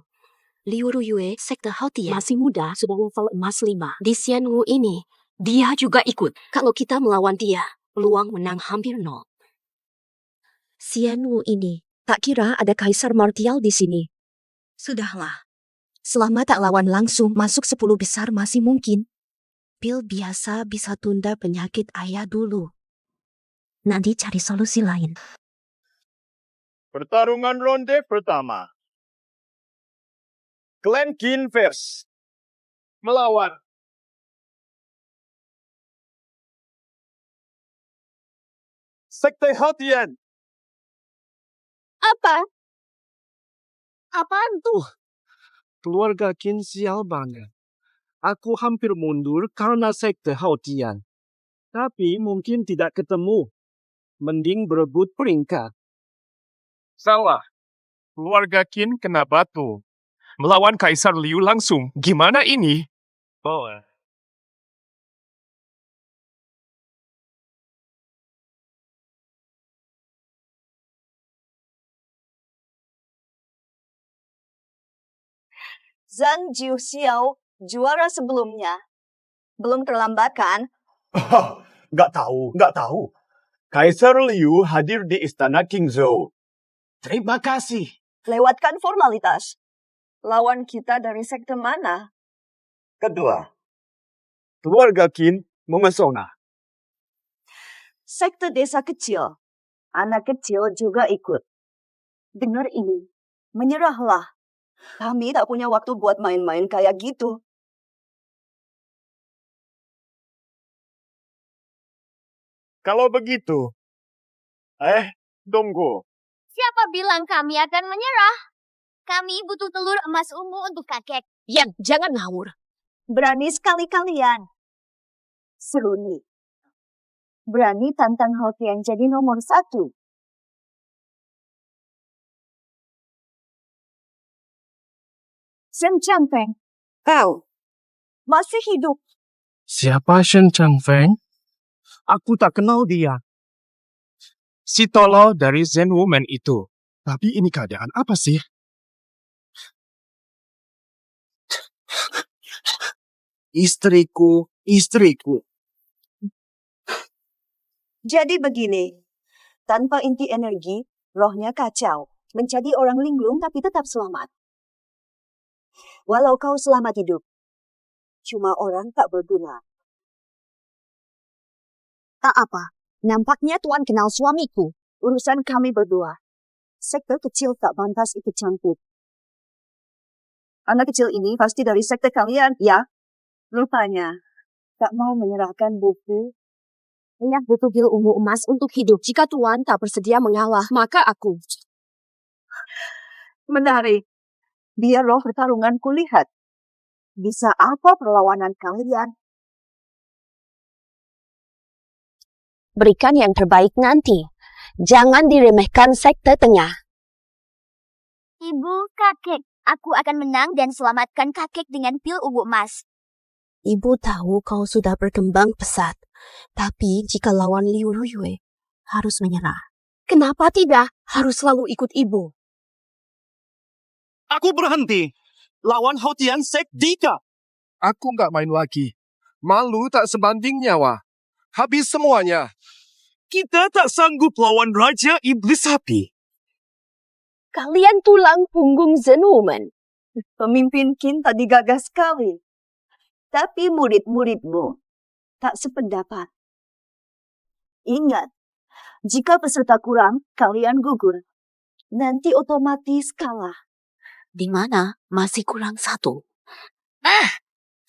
Liu Ruyue, sekte Hautian, masih muda, sudah level emas 5. Di Xianwu ini, dia juga ikut. Kalau kita melawan dia, peluang menang hampir 0. Xianwu ini, tak kira ada kaisar martial di sini. Sudahlah. Selama tak lawan langsung, masuk 10 besar masih mungkin. Pil biasa bisa tunda penyakit ayah dulu. Nanti cari solusi lain. Pertarungan ronde pertama. Clan Qin vs. melawan Sekte Hautian. Apa? Apaan tuh? Keluarga Qin sial banget. Aku hampir mundur karena sekte Hautian. Tapi mungkin tidak ketemu. Mending berebut peringkat. Salah. Keluarga Qin kena batu. Melawan Kaisar Liu langsung. Gimana ini? Boleh. Zhang Jiuxiao, juara sebelumnya. Belum terlambat kan? Nggak tahu. Kaisar Liu hadir di istana Qingzhou. Terima kasih. Lewatkan formalitas. Lawan kita dari sekte mana? Kedua, keluarga Qin memesona. Sekte desa kecil. Anak kecil juga ikut. Dengar ini. Menyerahlah. Kami tak punya waktu buat main-main kayak gitu. Kalau begitu, tunggu. Siapa bilang kami akan menyerah? Kami butuh telur emas ungu untuk kakek. Yan, jangan ngawur. Berani sekali kalian. Seru nih. Berani tantang Hautian jadi nomor 1. Shen Changfeng, kau masih hidup. Siapa Shen Changfeng? Aku tak kenal dia. Si tolol dari Zen Woman itu. Tapi ini keadaan apa sih? Istriku. Jadi begini, tanpa inti energi, rohnya kacau. Menjadi orang linglung tapi tetap selamat. Walau kau selamat hidup, cuma orang tak berguna. Tak apa, nampaknya Tuan kenal suamiku. Urusan kami berdua. Sekte kecil tak pantas ikut campur. Anak kecil ini pasti dari sekte kalian, ya? Rupanya, tak mau menyerahkan bukti. Ayah butuh pil ungu emas untuk hidup. Jika Tuan tak bersedia mengalah, maka aku. Menarik. Biar roh pertarungan kulihat. Bisa apa perlawanan kalian? Berikan yang terbaik nanti. Jangan diremehkan sekte tengah. Ibu, kakek, aku akan menang dan selamatkan kakek dengan pil ungu emas. Ibu tahu kau sudah berkembang pesat. Tapi jika lawan Liu Ruyue, harus menyerah. Kenapa tidak? Harus selalu ikut ibu. Aku berhenti. Lawan Hautian Sek Dika. Aku nggak main lagi. Malu tak sebanding nyawa. Habis semuanya. Kita tak sanggup lawan Raja Iblis Api. Kalian tulang punggung Zen Woman. Pemimpin Qin tadi gagah sekali. Tapi murid-muridmu tak sependapat. Ingat, jika peserta kurang, kalian gugur. Nanti otomatis kalah. Di mana masih kurang 1.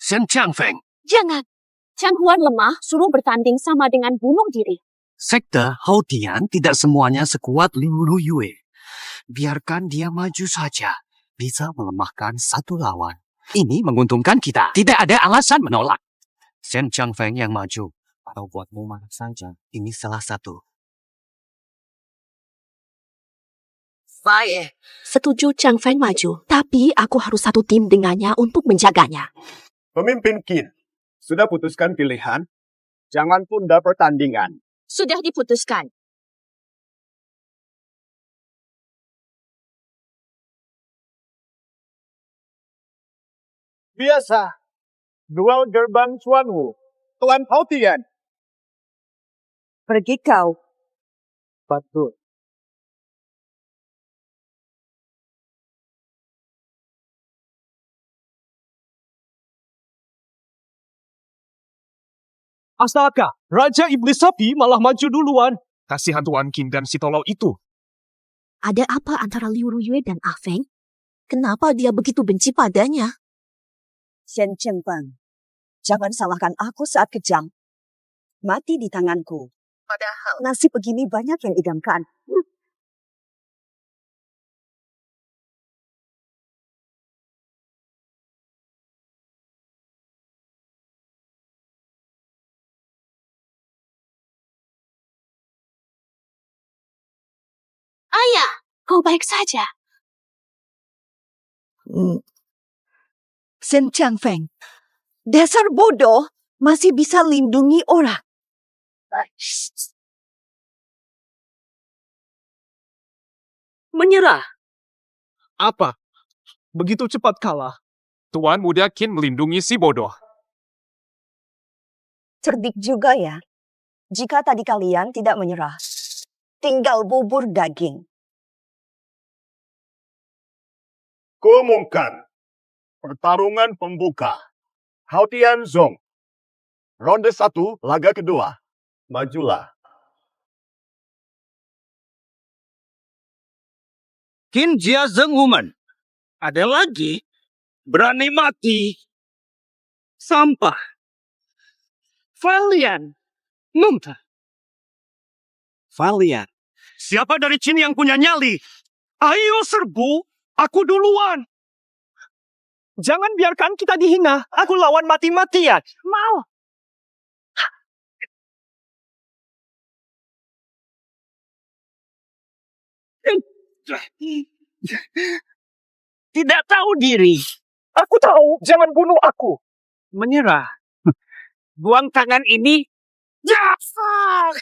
Shen Changfeng. Jangan. Chang Huan lemah, suruh bertanding sama dengan bunuh diri. Sekte Hautian tidak semuanya sekuat Liu Ruyue. Biarkan dia maju saja. Bisa melemahkan satu lawan. Ini menguntungkan kita. Tidak ada alasan menolak. Shen Changfeng yang maju. Atau buatmu mana saja. Ini salah satu. Setuju Chang Feng maju, tapi aku harus satu tim dengannya untuk menjaganya. Pemimpin Qin, sudah putuskan pilihan? Jangan tunda pertandingan. Sudah diputuskan. Biasa. Duel gerbang Chuanwu. Tuan Hautian. Pergi kau. Betul. Astaga, Raja Iblis Sapi malah maju duluan. Kasihan Tuan Qin dan si tolol itu. Ada apa antara Liu Ruyue dan Ah Feng? Kenapa dia begitu benci padanya? Shen Chengfeng, jangan salahkan aku saat kejam. Mati di tanganku. Padahal nasib begini banyak yang idamkan. Ayah, kau baik saja. Shen Chengfeng, dasar bodoh, masih bisa lindungi orang. Menyerah. Apa? Begitu cepat kalah. Tuan Muda Qin melindungi si bodoh. Cerdik juga ya. Jika tadi kalian tidak menyerah, tinggal bubur daging. Kuumumkan pertarungan pembuka. Hao Tianzong. Ronde 1, laga kedua. Majulah. Qin Jia Zheng Woman. Ada lagi? Berani mati. Sampah. Valian. Munta. Valian. Siapa dari Qin yang punya nyali? Ayo serbu. Aku duluan. Jangan biarkan kita dihina. Aku lawan mati-matian. Mau. Tidak tahu diri. Aku tahu. Jangan bunuh aku. Menyerah. Buang tangan ini. Jafar.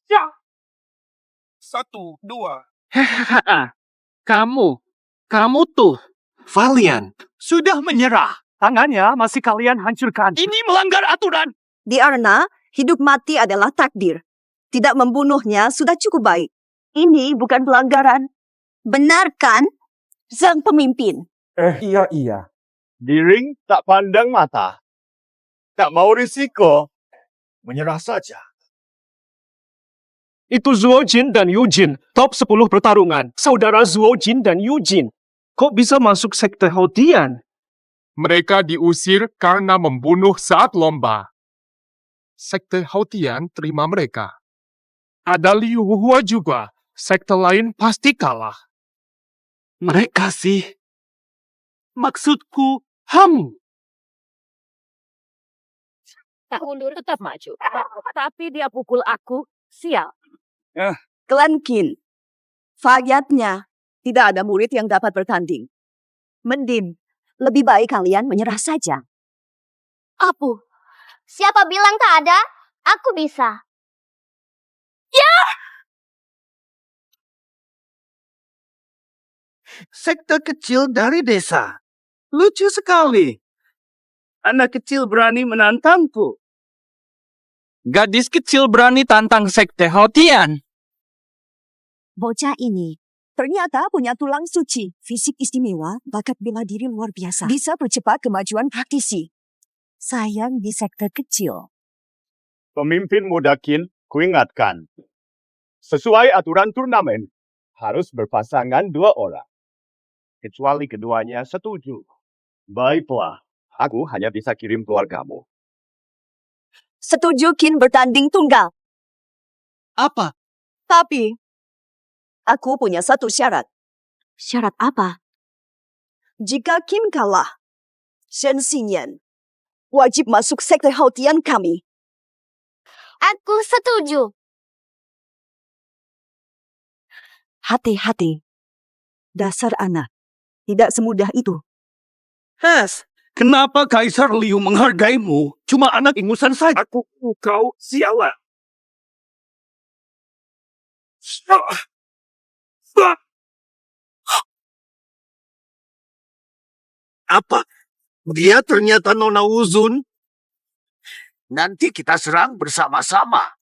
Ya. 1, 2. Kamu tuh. Valian. Sudah menyerah. Tangannya masih kalian hancurkan. Ini melanggar aturan. Di arena, hidup mati adalah takdir. Tidak membunuhnya sudah cukup baik. Ini bukan pelanggaran. Benar kan, sang pemimpin? Iya. Di ring tak pandang mata. Tak mau risiko. Menyerah saja. Itu Zuo Jin dan Yu Jin, top 10 pertarungan. Saudara Zuo Jin dan Yu Jin. Kok bisa masuk sekte Hautian? Mereka diusir karena membunuh saat lomba. Sekte Hautian terima mereka. Ada Liu Hua juga. Sekte lain pasti kalah. Mereka sih. Maksudku, Tak mundur tetap maju. Tapi dia pukul aku, sial. Klan Qin. Faktanya, tidak ada murid yang dapat bertanding. Mending, lebih baik kalian menyerah saja. Apu, siapa bilang tak ada? Aku bisa. Sekte kecil dari desa. Lucu sekali. Anak kecil berani menantangku. gadis kecil berani tantang sekte Hautian. Bocah ini ternyata punya tulang suci, fisik istimewa, bakat bela diri luar biasa. Bisa percepat kemajuan praktisi. Sayang di sekte kecil. Pemimpin muda Qin, kuingatkan. Sesuai aturan turnamen, harus berpasangan 2 orang. Kecuali keduanya setuju. Baiklah, aku hanya bisa kirim keluargamu. Setuju Qin bertanding tunggal. Apa? Tapi, aku punya satu syarat. Syarat apa? Jika Qin kalah, Shen Xinyan wajib masuk sekte Hautian kami. Aku setuju. Hati-hati. Dasar anak. Tidak semudah itu. Kenapa Kaisar Liu menghargaimu? Cuma anak ingusan saja. Kau sialan. Apa? Dia ternyata Nona Uzun? Nanti kita serang bersama-sama.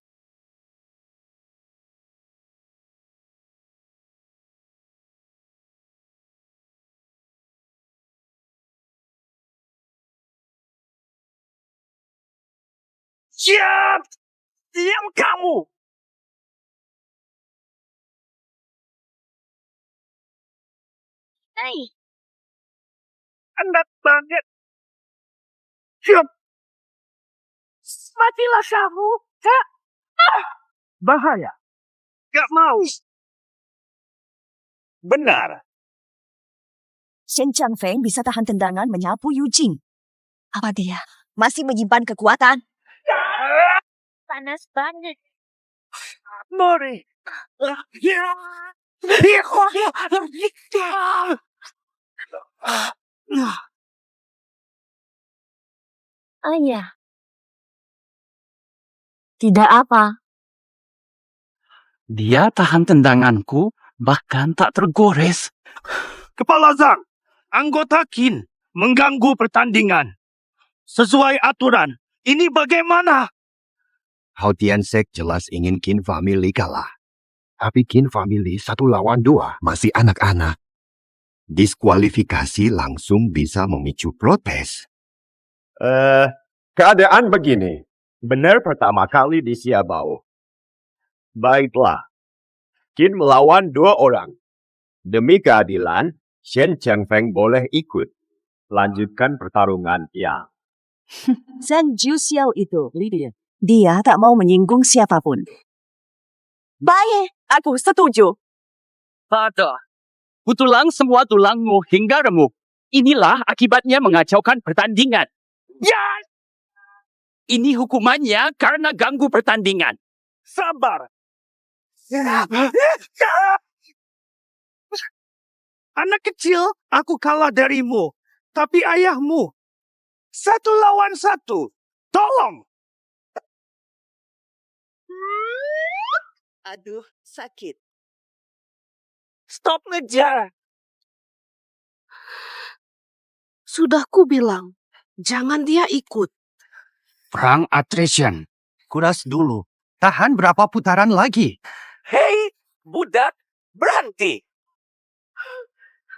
Siap! Diam kamu! Hai. Enak banget. Siap! Matilah kamu. Kak. Bahaya. Gak mau. Benar. Shen Changfeng bisa tahan tendangan menyapu Yu Jing. Apa dia masih menyimpan kekuatan? Panas banget. Mori. Ayah. Tidak apa. Dia tahan tendanganku, bahkan tak tergores. Kepala Zhang, anggota Qin mengganggu pertandingan. Sesuai aturan, ini bagaimana? Hao Tiansek jelas ingin Qin Family kalah. Tapi Qin Family 1 lawan 2 masih anak-anak. Diskualifikasi langsung bisa memicu protes. Keadaan begini. Benar pertama kali di Xiaobao. Baiklah. Qin melawan 2 orang. Demi keadilan, Shen Changfeng boleh ikut. Lanjutkan pertarungan, ya. Zhang Juxiao itu, dia tak mau menyinggung siapapun. Baik, aku setuju. Pada. Kutulang semua tulangmu hingga remuk. Inilah akibatnya mengacaukan pertandingan. Yes! Ini hukumannya karena ganggu pertandingan. Sabar. Anak kecil, aku kalah darimu. Tapi ayahmu. 1 lawan 1. Tolong. Aduh, sakit. Stop ngejar. Sudah ku bilang, jangan dia ikut. Perang attrition. Kuras dulu. Tahan berapa putaran lagi? Hei, budak, berhenti.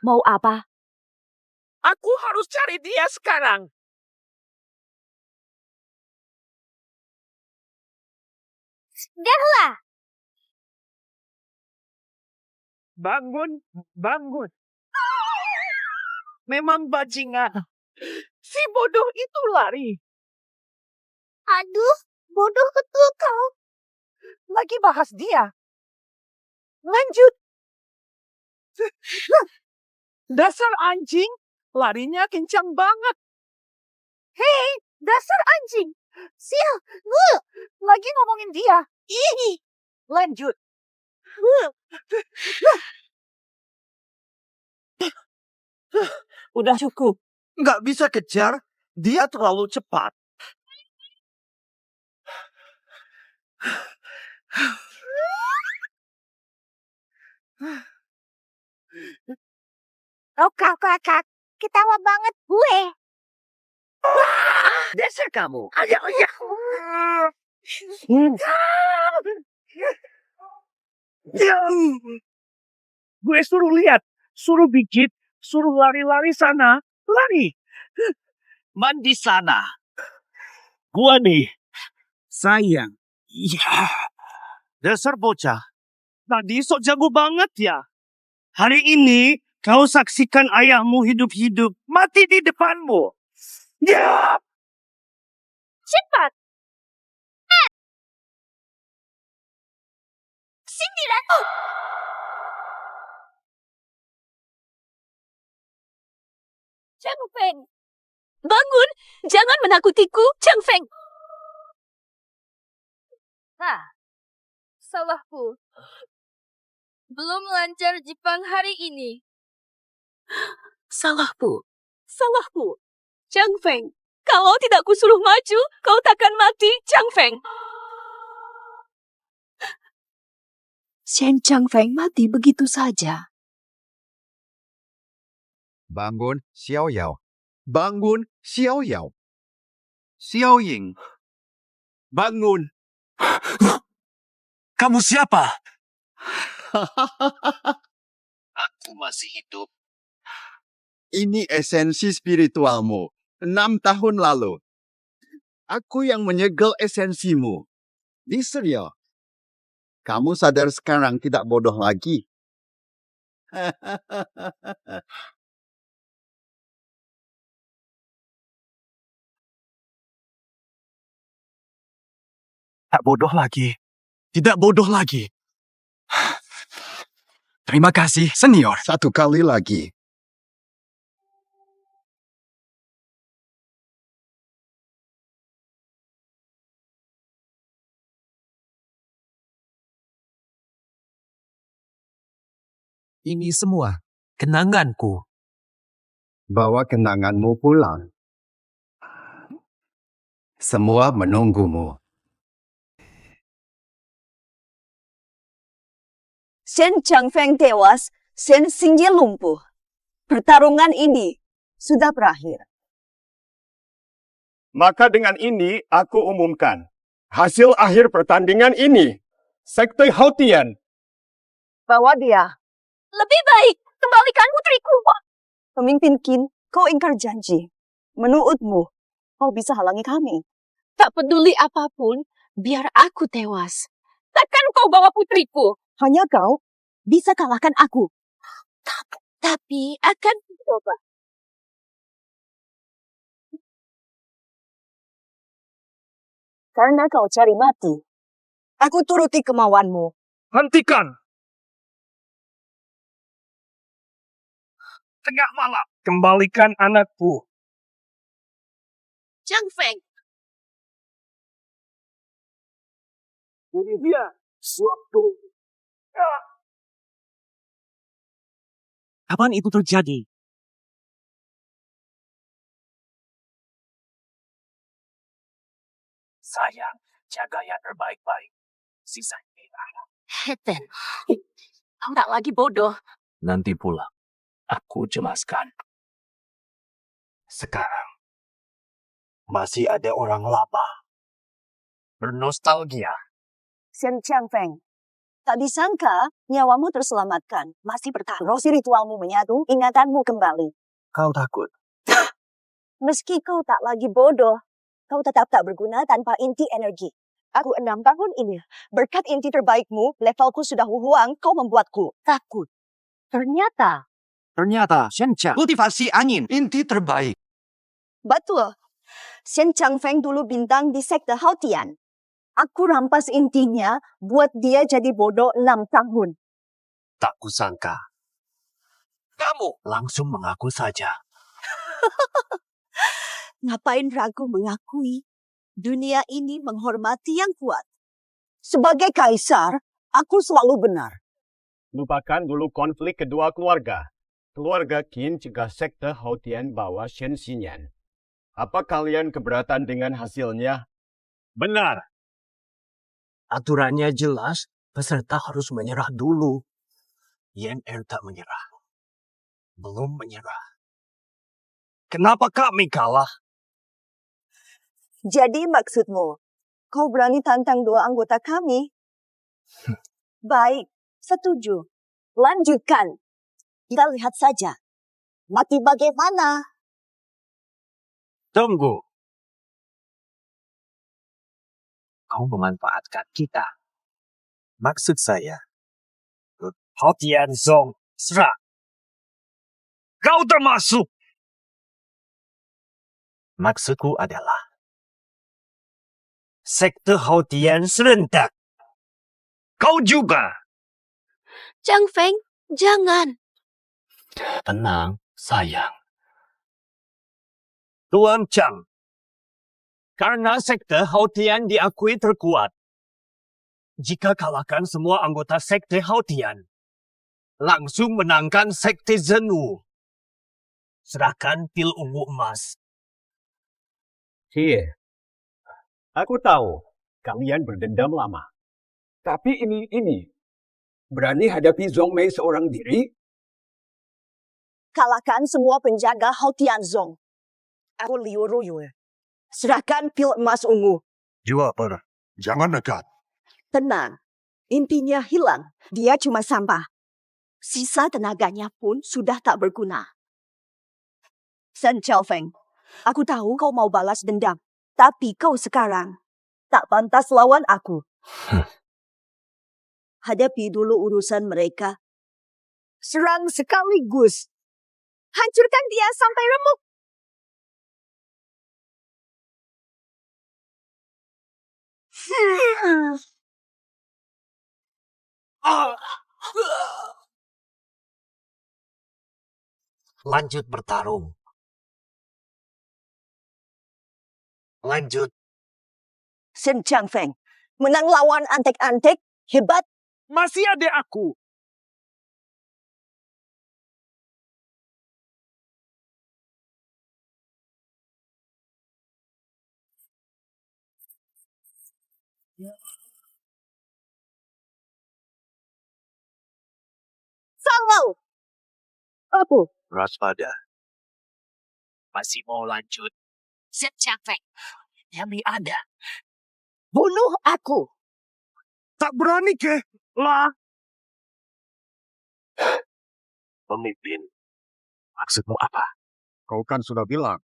Mau apa? Aku harus cari dia sekarang. Dahlah. Bangun, bangun. Memang bajingan. Si bodoh itu lari. Aduh, bodoh betul kau. Lagi bahas dia. Lanjut. Dasar anjing, larinya kencang banget. Hei, dasar anjing. Sial, Lagi ngomongin dia. Ih, lanjut. Udah cukup. Nggak bisa kejar. Dia terlalu cepat. Oh kakak, ketawa banget gue. Dasar kamu. Ayo. Gue suruh lihat. Suruh pijit. Suruh lari-lari sana. Lari. Mandi sana. Gua nih. Sayang. Ya. Dasar bocah. Tadi sok jago banget ya. Hari ini kau saksikan ayahmu hidup-hidup mati di depanmu. Ya. Cepat. Sindiran. Chang Feng. Bangun! Jangan menakutiku, Chang Feng. Salahku. Belum lancar Jepang hari ini. Salahku. Chang Feng, kalau tidak kusuruh maju, kau takkan mati, Chang Feng. Shen Changfeng mati begitu saja. Bangun, Xiao Yao. Bangun, Xiao Yao. Xiao Ying. Bangun. Kamu siapa? Aku masih hidup. Ini esensi spiritualmu. 6 tahun lalu. Aku yang menyegel esensimu. Listerio, kamu sadar sekarang tidak bodoh lagi. Tak bodoh lagi. Tidak bodoh lagi. Terima kasih, senior. Satu kali lagi. Ini semua kenanganku. Bawa kenanganmu pulang. Semua menunggumu. Shen Changfeng tewas, Shen Xingye lumpuh. Pertarungan ini sudah berakhir. Maka dengan ini aku umumkan hasil akhir pertandingan ini. Sekte Hautian. Bawa dia. Lebih baik kembalikan putriku. Pemimpin Qin, kau ingkar janji. Menurutmu, kau bisa halangi kami. Tak peduli apapun, biar aku tewas. Takkan kau bawa putriku? Hanya kau bisa kalahkan aku. Tapi akan coba. Karena kau cari mati. Aku turuti kemauanmu. Hentikan! Tengah malam, kembalikan anakku. Zhang Feng, Ini dia waktu. Kapan itu terjadi? Sayang, jaga yang terbaik-baik. Sisanya. Heten, kau tak lagi bodoh. Nanti pulang, aku jelaskan. Sekarang, masih ada orang lama. Bernostalgia. Shen Changfeng, tak disangka nyawamu terselamatkan. Masih bertahan. Rosi ritualmu menyatu, ingatanmu kembali. Kau takut? Meski kau tak lagi bodoh, kau tetap tak berguna tanpa inti energi. Aku 6 tahun ini, berkat inti terbaikmu, levelku sudah wuhuang, kau membuatku takut. Ternyata, Shen Chang, kultivasi angin, inti terbaik. betul. Shen Changfeng dulu bintang di sekte Hautian. Aku rampas intinya, buat dia jadi bodoh 6 tahun. Tak kusangka. Kamu langsung mengaku saja. Ngapain ragu mengakui? Dunia ini menghormati yang kuat. Sebagai kaisar, aku selalu benar. Lupakan dulu konflik kedua keluarga. Keluarga Qin cegah sekte Hautian bawa Shen Xinyan. Apa kalian keberatan dengan hasilnya? Benar. Aturannya jelas, peserta harus menyerah dulu. Yan Er tak menyerah. Belum menyerah. Kenapa kami kalah? Jadi maksudmu, kau berani tantang 2 anggota kami? Baik, setuju. Lanjutkan. Kita lihat saja. Mati bagaimana? Tunggu. Kau memanfaatkan kita. Maksud saya, Hautian Zong serang. Kau termasuk. Maksudku adalah sekte Hautian serentak. Kau juga. Zhang Feng, jangan. Tenang, sayang. Tuan Chang, karena sekte Hautian diakui terkuat. Jika kalahkan semua anggota sekte Hautian, langsung menangkan sekte Zhenwu. Serahkan pil ungu emas. Cie, aku tahu kalian berdendam lama. Tapi ini berani hadapi Zhong Mei seorang diri? Kalahkan semua penjaga Hautian Zong. Aku Liu Ruyue. Serahkan pil emas ungu. Juaper, jangan dekat. Tenang. Intinya hilang. Dia cuma sampah. Sisa tenaganya pun sudah tak berguna. Shen Changfeng, aku tahu kau mau balas dendam. Tapi kau sekarang tak pantas lawan aku. Hadapi dulu urusan mereka. Serang sekaligus. Hancurkan dia sampai remuk. Lanjut bertarung. Lanjut. Shen Changfeng, menang lawan antek-antek, hebat. Masih ada aku. Sanglau! Apa? Waspada. Masih mau lanjut? Shen Changfeng. Yang ada. Bunuh aku. Tak berani ke? Lah. Pemimpin, maksudmu apa? Kau kan sudah bilang,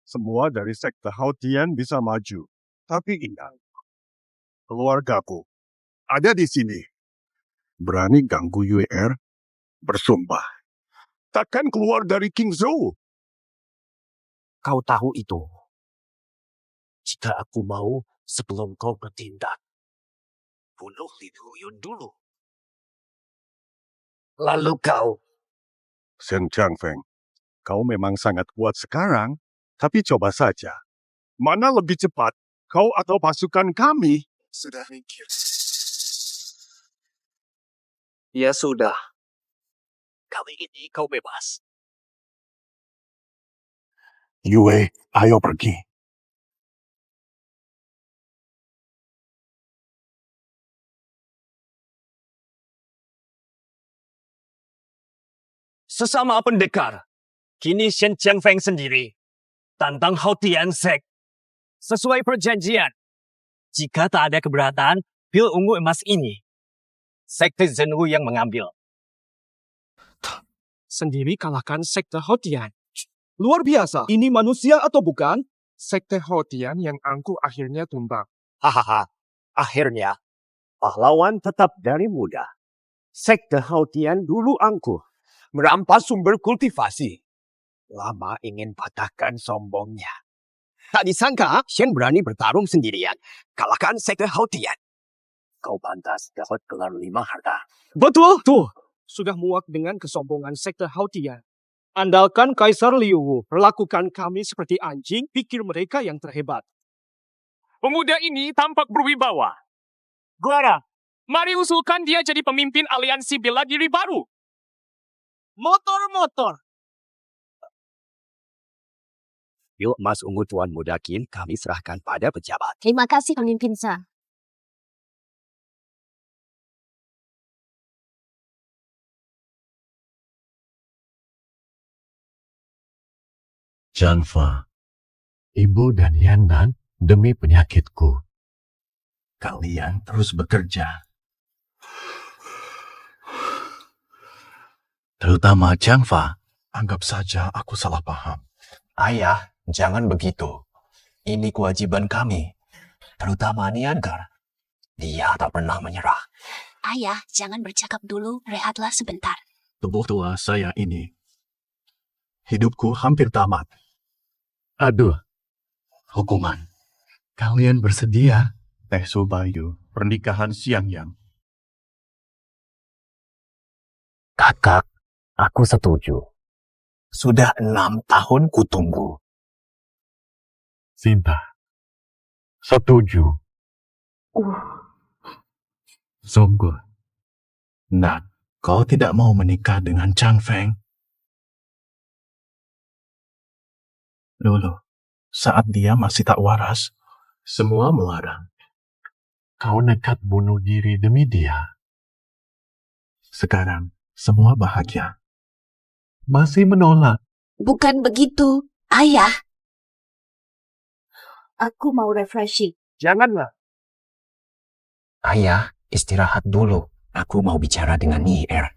semua dari sekte Hautian bisa maju. Tapi ingat, keluargaku ada di sini. Berani ganggu UR, bersumpah. Takkan keluar dari King Zhou. Kau tahu itu. Jika aku mau, sebelum kau bertindak, bunuh Lin Huyun dulu. Lalu kau. Shen Changfeng, kau memang sangat kuat sekarang, tapi coba saja. Mana lebih cepat, kau atau pasukan kami? Sudah mikir. Ya sudah. Kali ini kau bebas. Yue, ayo pergi. Sesama pendekar. Kini Shen Changfeng sendiri. Tantang Hautian Sek. Sesuai perjanjian. Jika tak ada keberatan, pil ungu emas ini. Sekte Zhenwu yang mengambil. Sendiri kalahkan Sekte Hautian. Luar biasa. Ini manusia atau bukan? Sekte Hautian yang angkuh akhirnya tumbang. Hahaha, akhirnya pahlawan tetap dari muda. Sekte Hautian dulu angkuh, merampas sumber kultivasi. Lama ingin patahkan sombongnya. Tak disangka, Shen berani bertarung sendirian. Kalahkan Sekte Hautian. Kau pantas dapat gelar 5 harta. Betul, tuh. Sudah muak dengan kesombongan Sekte Hautian. Andalkan Kaisar Liu Wu, perlakukan kami seperti anjing, pikir mereka yang terhebat. Pemuda ini tampak berwibawa. Guara, mari usulkan dia jadi pemimpin aliansi bela diri baru. Motor-motor. Pil emas ungu Tuan Muda Qin kami serahkan pada pejabat. Terima kasih pemimpin Sa. Janfa, Ibu dan Yandan demi penyakitku. Kalian terus bekerja. Terutama Janfa, anggap saja aku salah paham. Ayah, jangan begitu. Ini kewajiban kami. Terutama Niankar. Dia tak pernah menyerah. Ayah, jangan bercakap dulu, rehatlah sebentar. Tubuh tua saya ini, hidupku hampir tamat. Aduh, hukuman. Kalian bersedia? Teh Subayu, pernikahan Siang Yang. Kakak, aku setuju. Sudah 6 tahun kutunggu. Sinta, setuju. Sungguh. Nak, kau tidak mau menikah dengan Chang Feng? Dulu, saat dia masih tak waras, semua melarang. Kau nekat bunuh diri demi dia. Sekarang, semua bahagia. Masih menolak. Bukan begitu, Ayah. Aku mau refreshing. Janganlah. Ayah, istirahat dulu. Aku mau bicara dengan Nier.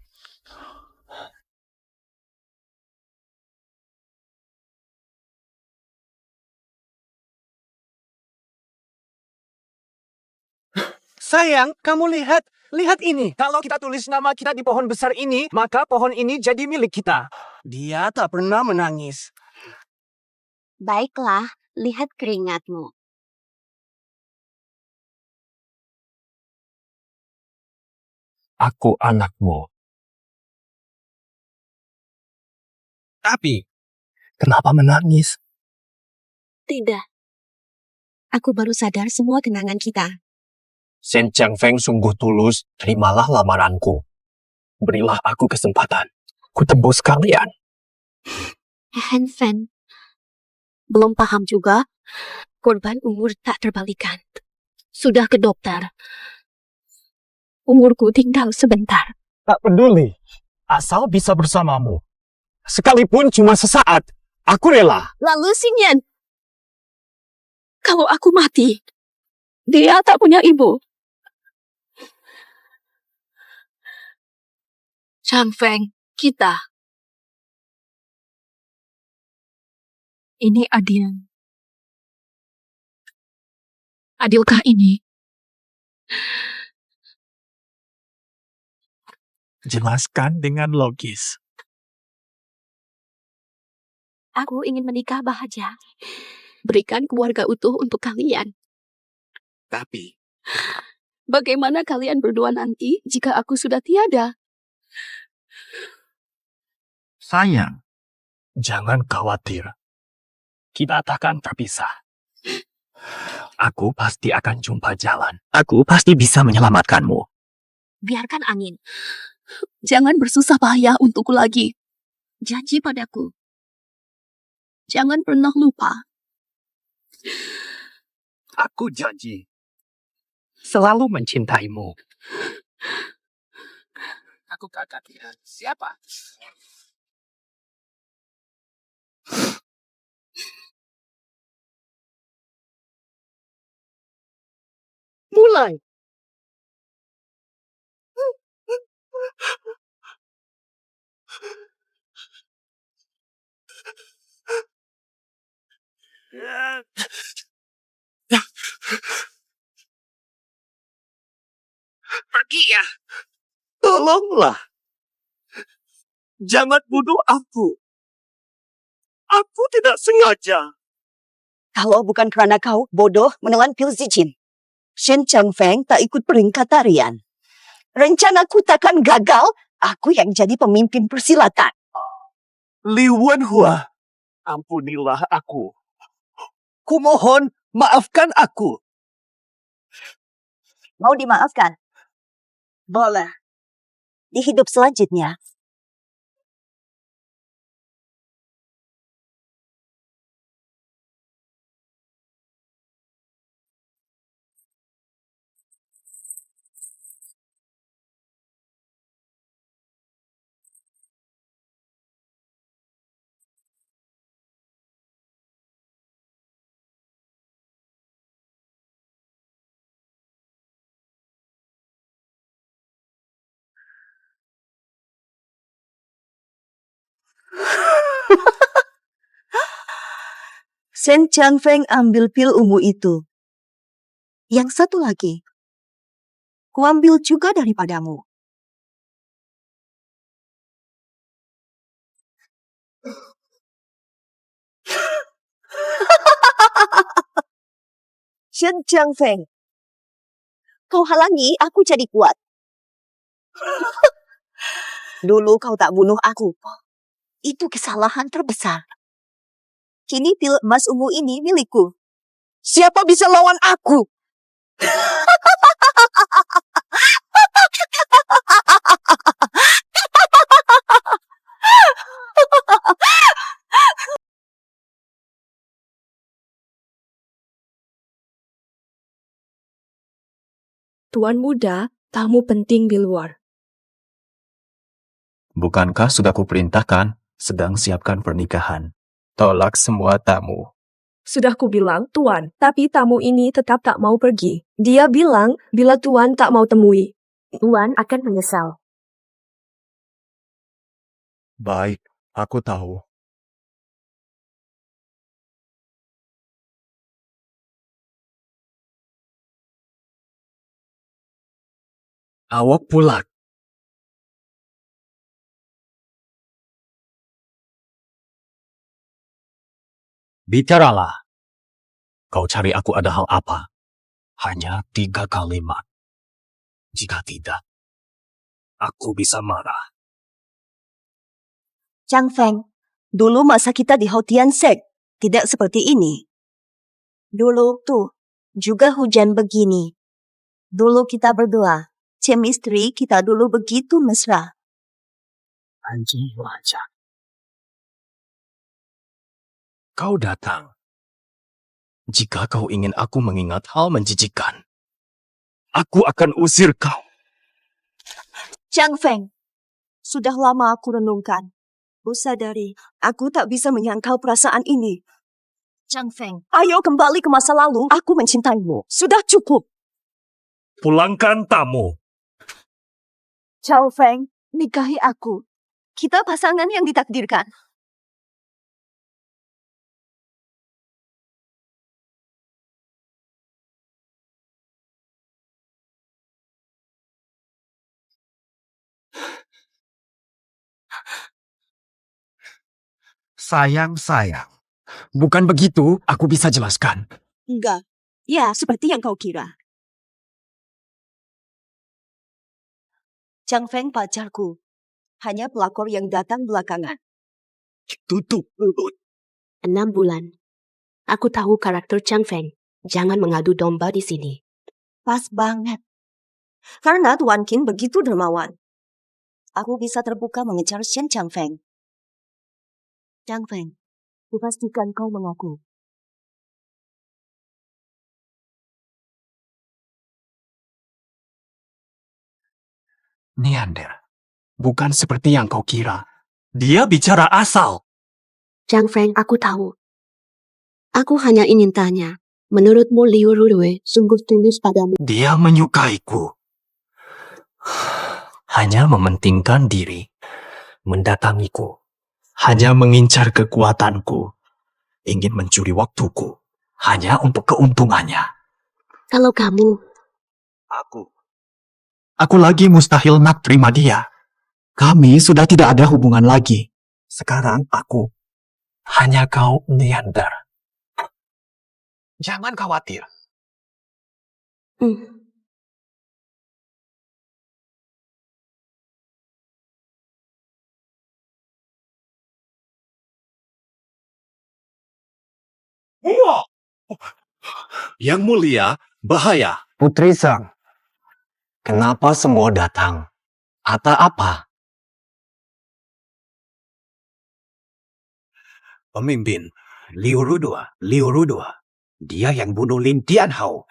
Sayang, kamu lihat. Lihat ini. Kalau kita tulis nama kita di pohon besar ini, maka pohon ini jadi milik kita. Dia tak pernah menangis. Baiklah, lihat keringatmu. Aku anakmu. Tapi, Kenapa menangis? Tidak. Aku baru sadar semua kenangan kita. Shen Changfeng sungguh tulus, terimalah lamaranku. Berilah aku kesempatan. Ku tebus kalian. Han Fen belum paham juga. Korban umur tak terbalikan. Sudah ke dokter. Umurku tinggal sebentar. tak peduli. Asal bisa bersamamu. Sekalipun cuma sesaat, aku rela. Lalu Xingyan, kalau aku mati, dia tak punya ibu. Chang Feng, kita. Ini adil. Adilkah ini? Jelaskan dengan logis. Aku ingin menikah bahagia. Berikan keluarga utuh untuk kalian. Tapi, Bagaimana kalian berdua nanti jika aku sudah tiada? sayang, Jangan khawatir. Kita takkan terpisah. Aku pasti akan jumpa jalan. Aku pasti bisa menyelamatkanmu. Biarkan angin. Jangan bersusah payah untukku lagi. Janji padaku. Jangan pernah lupa. Aku janji. Selalu mencintaimu. Aku kakaknya. Siapa? Mulai. Pergi ya. Tolonglah. Jangan bunuh aku. Aku tidak sengaja. Kalau bukan karena kau bodoh menelan pil Zijin, Shen Changfeng tak ikut peringkat tarian. Rencanaku takkan gagal, aku yang jadi pemimpin persilatan. Li Wenhua, ampunilah aku. Kumohon, maafkan aku. Mau dimaafkan? Boleh. Di hidup selanjutnya, Shen Changfeng ambil pil ungu itu. Yang satu lagi, kuambil juga daripadamu. Shen Changfeng, kau halangi aku jadi kuat. Dulu kau tak bunuh aku. Itu kesalahan terbesar. Kini pil emas ungu ini milikku. Siapa bisa lawan aku? Tuan muda, tamu penting di luar. Bukankah sudah kuperintahkan sedang siapkan pernikahan? Tolak semua tamu. Sudah kubilang, Tuan, tapi tamu ini tetap tak mau pergi. Dia bilang, bila Tuan tak mau temui, Tuan akan menyesal. Baik, aku tahu. Awak pulang. Bicaralah. Kau cari aku ada hal apa? Hanya 3 kalimat. Jika tidak, aku bisa marah. Chang Feng, dulu masa kita di Hautian Sek tidak seperti ini. Dulu tuh juga hujan begini. Dulu kita berdua, chemistry kita dulu begitu mesra. Anjing wajah. Kau datang. Jika kau ingin aku mengingat hal menjijikan, aku akan usir kau. Chang Feng, sudah lama aku renungkan. Aku sadari, aku tak bisa menyangkal perasaan ini. Chang Feng, ayo kembali ke masa lalu. Aku mencintaimu. Sudah cukup. Pulangkan tamu. Chang Feng, nikahi aku. Kita pasangan yang ditakdirkan. Sayang. Bukan begitu, aku bisa jelaskan. Enggak. Ya, seperti yang kau kira. Chang Feng pacarku. Hanya pelakor yang datang belakangan. Tutup mulut. 6 bulan. Aku tahu karakter Chang Feng. Jangan mengadu domba di sini. Pas banget. Karena Tuan Qin begitu dermawan. Aku bisa terbuka mengejar Shen Chang Feng. Chang Feng, kupastikan kau mengaku. Neander, bukan seperti yang kau kira. Dia bicara asal. Chang Feng, aku tahu. Aku hanya ingin tanya, menurutmu Liu Rurue sungguh tulus padamu? Dia menyukaiku. Hanya mementingkan diri. Mendatangiku. Hanya mengincar kekuatanku. Ingin mencuri waktuku. Hanya untuk keuntungannya. Kalau kamu... Aku lagi mustahil nak terima dia. Kami sudah tidak ada hubungan lagi. Sekarang aku. Hanya kau, Neander. Jangan khawatir. Yang mulia, bahaya. Putri Sang, kenapa semua datang? Atau apa? Pemimpin, Liu Rudua. Dia yang bunuh Lin Tianhao.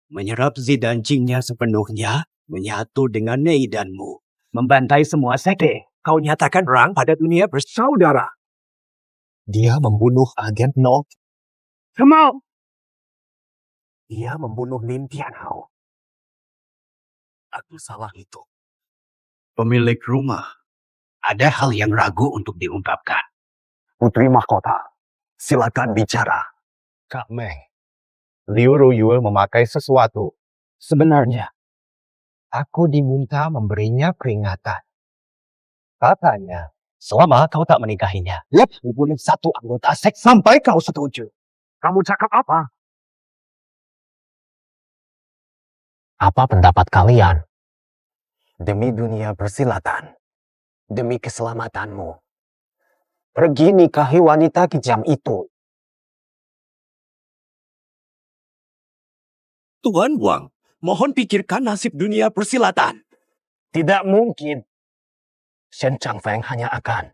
Menyerap Zidan Jingnya sepenuhnya, menyatu dengan Nei dan Mu. Membantai semua sekte. Kau nyatakan perang pada dunia bersaudara. Dia membunuh agen No. Semau. Dia membunuh Lin Tianhao. Aku salah itu. Pemilik rumah. Ada hal yang ragu untuk diungkapkan. Putri Mahkota, silakan bicara. Kak Meng, Liu Ruyue memakai sesuatu. Sebenarnya, aku diminta memberinya peringatan. Katanya, selama kau tak menikahinya, hubungi satu anggota seks sampai kau setuju. Kamu cakap apa? Apa pendapat kalian? Demi dunia persilatan, demi keselamatanmu, pergi nikahi wanita kejam itu. Tuan Wang, mohon pikirkan nasib dunia persilatan. Tidak mungkin. Shen Changfeng hanya akan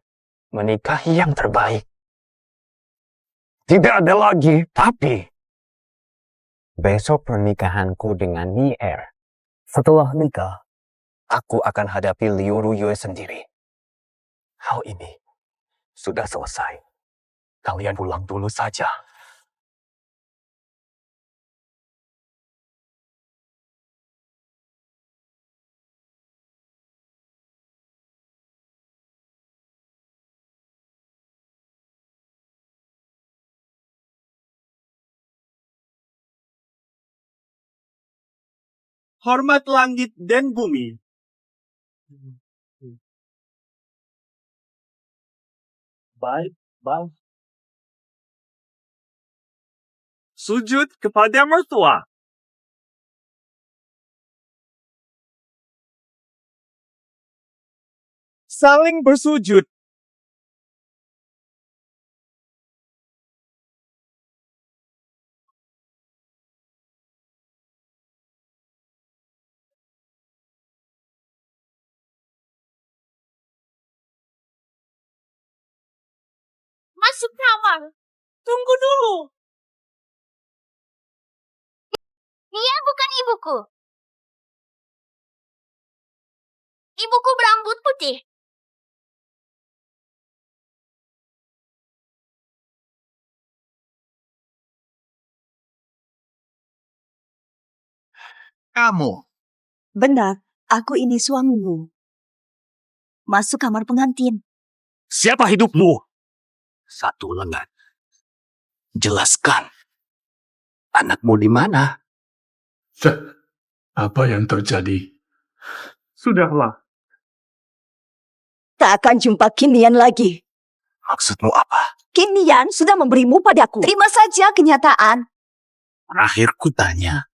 menikahi yang terbaik. Tidak ada lagi, tapi besok pernikahanku dengan Nier. Setelah nikah, aku akan hadapi Liu Ruyue sendiri. Hal ini sudah selesai. Kalian pulang dulu saja. hormat langit dan bumi. Baik. Sujud kepada mertua. Saling bersujud. Masuk kamar. Tunggu dulu. Dia bukan ibuku. Ibuku berambut putih. Kamu. Benar, aku ini suamimu. Masuk kamar pengantin. Siapa hidupmu? Satu lengan. Jelaskan. Anakmu di mana? Apa yang terjadi? Sudahlah. Tak akan jumpa Kinian lagi. Maksudmu apa? Kinian sudah memberimu padaku. Terima saja kenyataan. Terakhir ku tanya.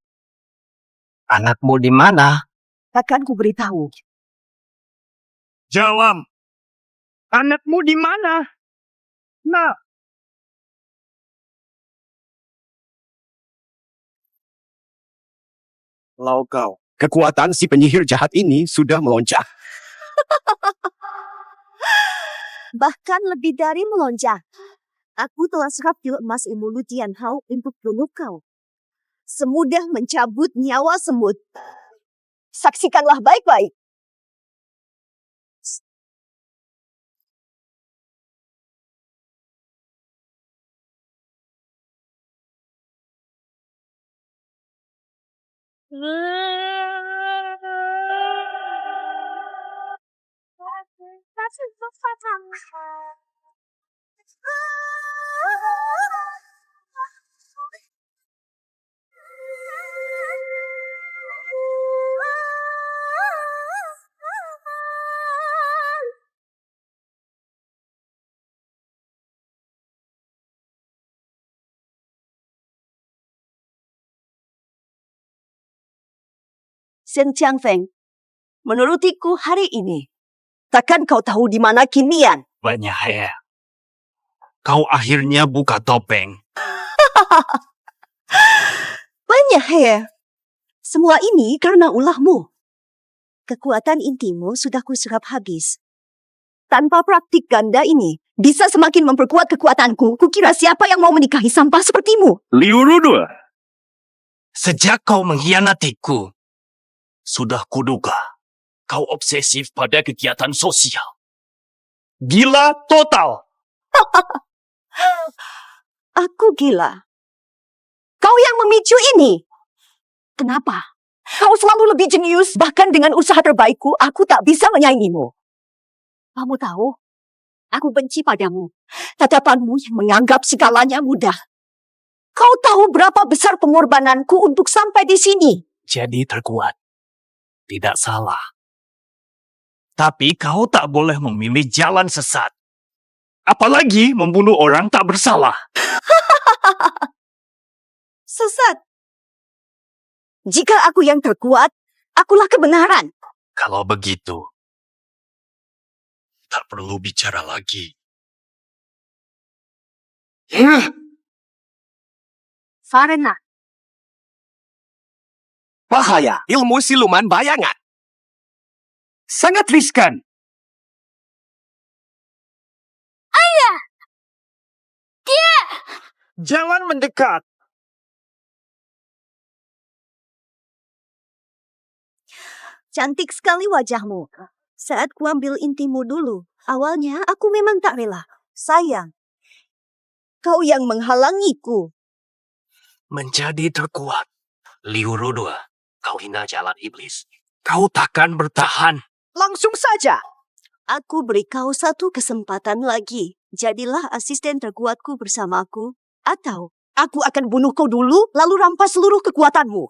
Anakmu di mana? Akan ku beritahu. Jawab. Anakmu di mana? Nah. Lau kau. Kekuatan si penyihir jahat ini sudah melonjak. Bahkan lebih dari melonjak. Aku telah serap pil emas ilmu Lu Tianhao untuk bunuh kau. Semudah mencabut nyawa semut. Saksikanlah baik-baik. Shen Jiangfeng, menurutiku hari ini, takkan kau tahu di mana Kinian? Banyak ya. Kau akhirnya buka topeng. Banyak ya. Semua ini karena ulahmu. Kekuatan intimu sudah kuserap habis. Tanpa praktik ganda ini, bisa semakin memperkuat kekuatanku. Kukira siapa yang mau menikahi sampah sepertimu? Liu Rudu. Sejak kau mengkhianatiku, sudah kuduga kau obsesif pada kegiatan sosial. Gila total. Aku gila. Kau yang memicu ini. Kenapa? Kau selalu lebih jenius. Bahkan dengan usaha terbaikku, aku tak bisa menyaingimu. Kamu tahu, aku benci padamu. Tatapanmu yang menganggap segalanya mudah. Kau tahu berapa besar pengorbananku untuk sampai di sini? Jadi terkuat. Tidak salah. Tapi kau tak boleh memilih jalan sesat. Apalagi membunuh orang tak bersalah. Sesat. Jika aku yang terkuat, akulah kebenaran. Kalau begitu, tak perlu bicara lagi. Farena. Bahaya ilmu siluman bayangan. Sangat riskan. Ayah! Dia! Jangan mendekat. Cantik sekali wajahmu. Saat kuambil intimu dulu, awalnya aku memang tak rela. Sayang, kau yang menghalangiku. Menjadi terkuat. Liu Rudu, kau hina jalan iblis. Kau takkan bertahan. Langsung saja. Aku beri kau satu kesempatan lagi. Jadilah asisten terkuatku bersamaku. Atau aku akan bunuh kau dulu, lalu rampas seluruh kekuatanmu.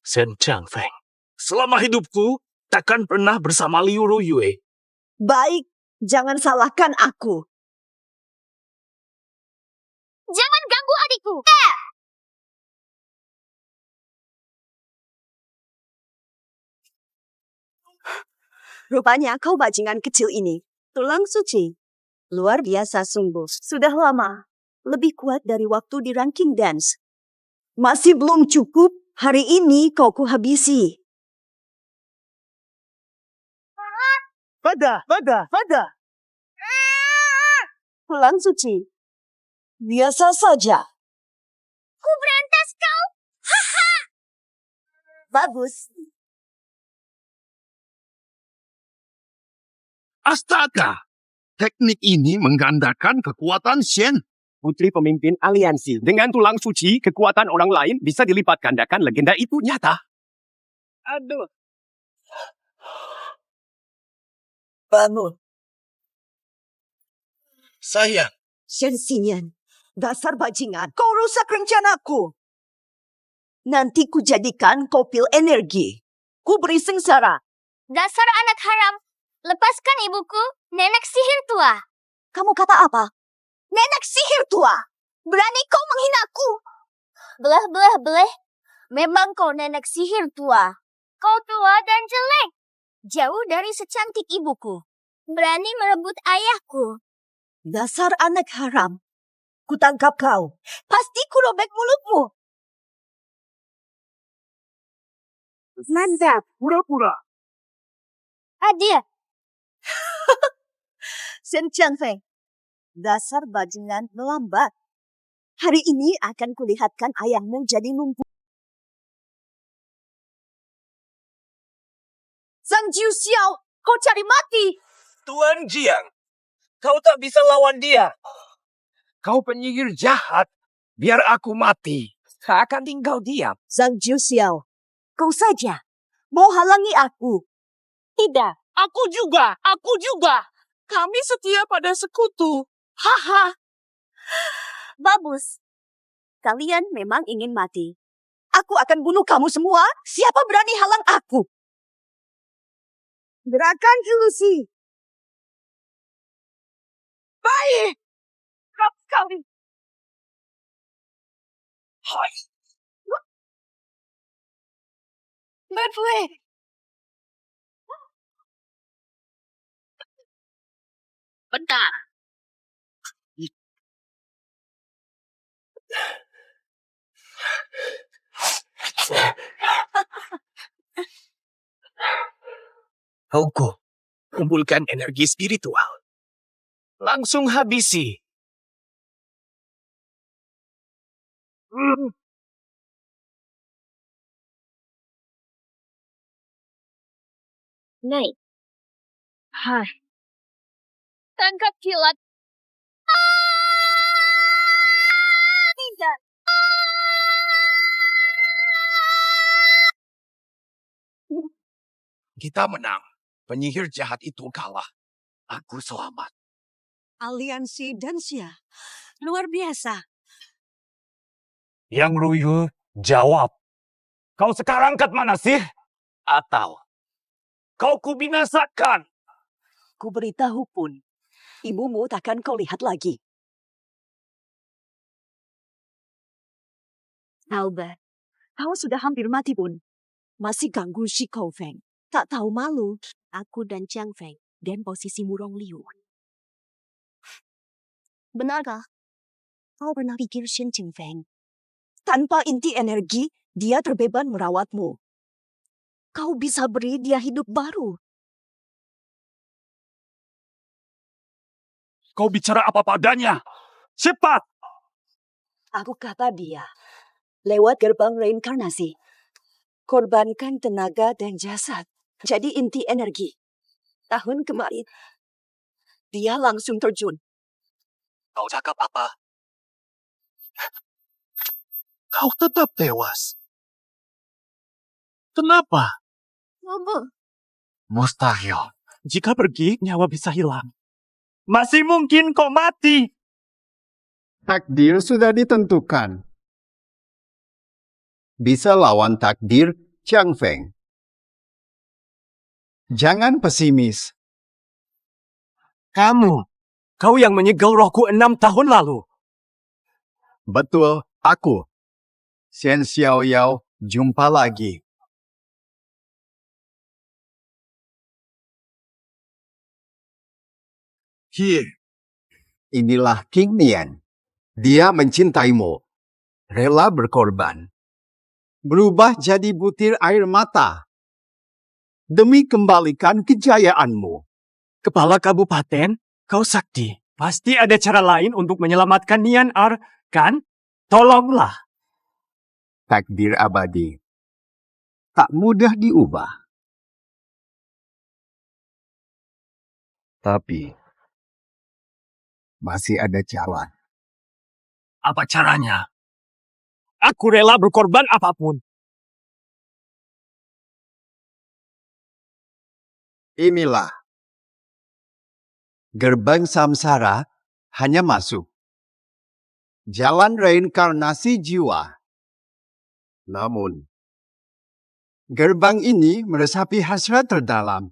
Shen Jiangfeng, Selama hidupku, takkan pernah bersama Liu Ruyue. Baik, jangan salahkan aku. Jangan ganggu adikku. Rupanya kau bajingan kecil ini. Tulang suci. Luar biasa sungguh. Sudah lama. Lebih kuat dari waktu di ranking dance. Masih belum cukup. Hari ini kau kuhabisi. Pada. Tulang suci. Biasa saja. Ku berantas kau. Haha. Bagus. Astaga! Teknik ini menggandakan kekuatan Shen. Putri pemimpin aliansi. Dengan tulang suci, kekuatan orang lain bisa dilipat gandakan. Legenda itu nyata. Aduh. Bangun. Sayang. Shen Xinyan. Dasar bajingan. Kau rusak rencanaku. Nanti ku jadikan kau pil energi. Ku beri sengsara. Dasar anak haram. Lepaskan ibuku, nenek sihir tua. Kamu kata apa? Nenek sihir tua. Berani kau menghinaku. Belah. Memang kau nenek sihir tua. Kau tua dan jelek. Jauh dari secantik ibuku. Berani merebut ayahku. Dasar anak haram. Ku tangkap kau. Pasti ku robek mulutmu. Mantap, pura-pura. Adia. Shen Changfeng. Dasar bajingan melambat. Hari ini akan kulihatkan ayahmu jadi lumpuh. Zhang Jiu Xiao, kau cari mati. Tuan Jiang, kau tak bisa lawan dia. Kau penyihir jahat. Biar aku mati. Tak akan tinggal diam. Zhang Jiu Xiao, kau saja. Mau halangi aku. Tidak, aku juga. Kami setia pada sekutu. Haha. Bagus. Kalian memang ingin mati. Aku akan bunuh kamu semua. Siapa berani halang aku? Gerakan julusi. Baik. Kerap sekali. Hai. Betul. Bentar. Hukum. Kumpulkan energi spiritual. Langsung habisi. Naik. Hai. Tangkap kilat. Tidak. Kita menang. Penyihir jahat itu kalah. Aku selamat. Aliansi Dansia. Luar biasa. Yang Ruyu, jawab. Kau sekarang kat mana sih? Atau kau kubinasakan. Ku beritahu pun. Ibumu takkan kau lihat lagi. Albert, kau sudah hampir mati pun. Masih ganggu si Kou Feng. Tak tahu malu. Aku dan Jiang Feng dan posisi Murong Liu. Benarkah? Kau pernah pikir Shen Qingfeng? Tanpa inti energi, dia terbeban merawatmu. Kau bisa beri dia hidup baru. Kau bicara apa padanya? Cepat! Aku kata dia, lewat gerbang reinkarnasi. Korbankan tenaga dan jasad. Jadi inti energi. Tahun kemarin, dia langsung terjun. Kau cakap apa? Kau tetap tewas. Kenapa? Mustahil. Jika pergi, nyawa bisa hilang. Masih mungkin kau mati. Takdir sudah ditentukan. Bisa lawan takdir Jiang Feng. Jangan pesimis. Kau yang menyegel rohku 6 tahun lalu. Betul, aku. Xian Xiao Yao, jumpa lagi. Inilah King Nian. Dia mencintaimu. Rela berkorban. Berubah jadi butir air mata. Demi kembalikan kejayaanmu. Kepala kabupaten, kau sakti. Pasti ada cara lain untuk menyelamatkan Nian Ar, kan? Tolonglah. Takdir abadi. Tak mudah diubah. Tapi, masih ada jalan. Apa caranya? Aku rela berkorban apapun. Inilah. Gerbang samsara hanya masuk. Jalan reinkarnasi jiwa. Namun, gerbang ini meresapi hasrat terdalam.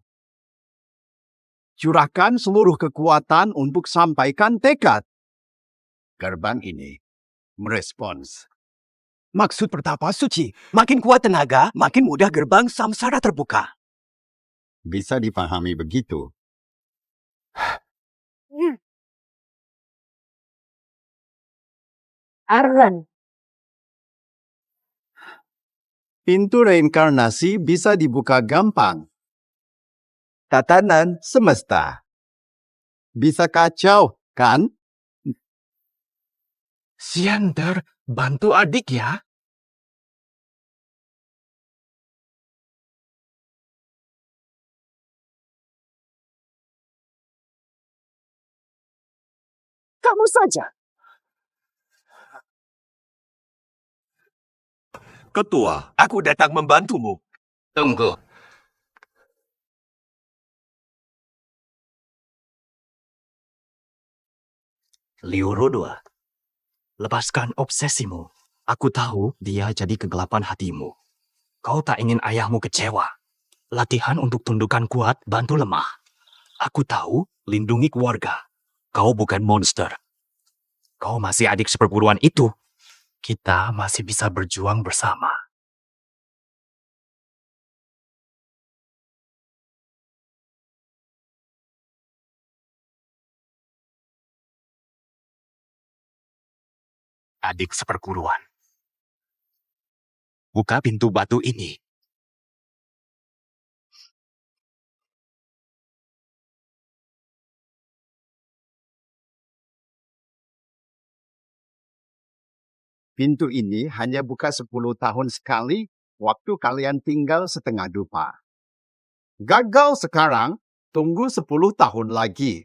Curahkan seluruh kekuatan untuk sampaikan tekad. Gerbang ini merespons. Maksud pertapa suci, makin kuat tenaga, makin mudah gerbang samsara terbuka. Bisa dipahami begitu. Arran. Pintu reinkarnasi bisa dibuka gampang. Tatanan semesta. Bisa kacau, kan? Siander, bantu adik ya. Kamu saja. Ketua, aku datang membantumu. Tunggu. Liu Rodua, lepaskan obsesimu. Aku tahu dia jadi kegelapan hatimu. Kau tak ingin ayahmu kecewa. Latihan untuk tundukan kuat, bantu lemah. Aku tahu, lindungi keluarga. Kau bukan monster. Kau masih adik seperguruan itu. Kita masih bisa berjuang bersama. Adik seperguruan. Buka pintu batu ini. Pintu ini hanya buka 10 tahun sekali waktu kalian tinggal setengah dupa. Gagal sekarang, tunggu 10 tahun lagi.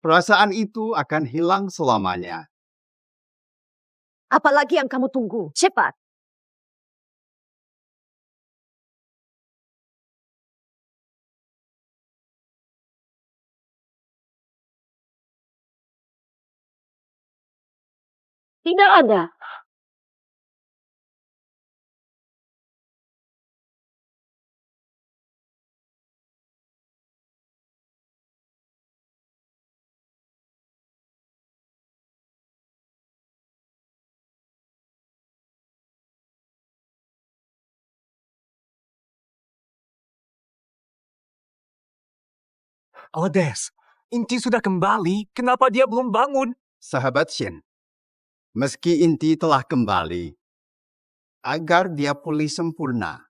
Perasaan itu akan hilang selamanya. Apalagi yang kamu tunggu? Cepat. Tidak ada. Odes, Inti sudah kembali. Kenapa dia belum bangun? Sahabat Shin, meski inti telah kembali, agar dia pulih sempurna,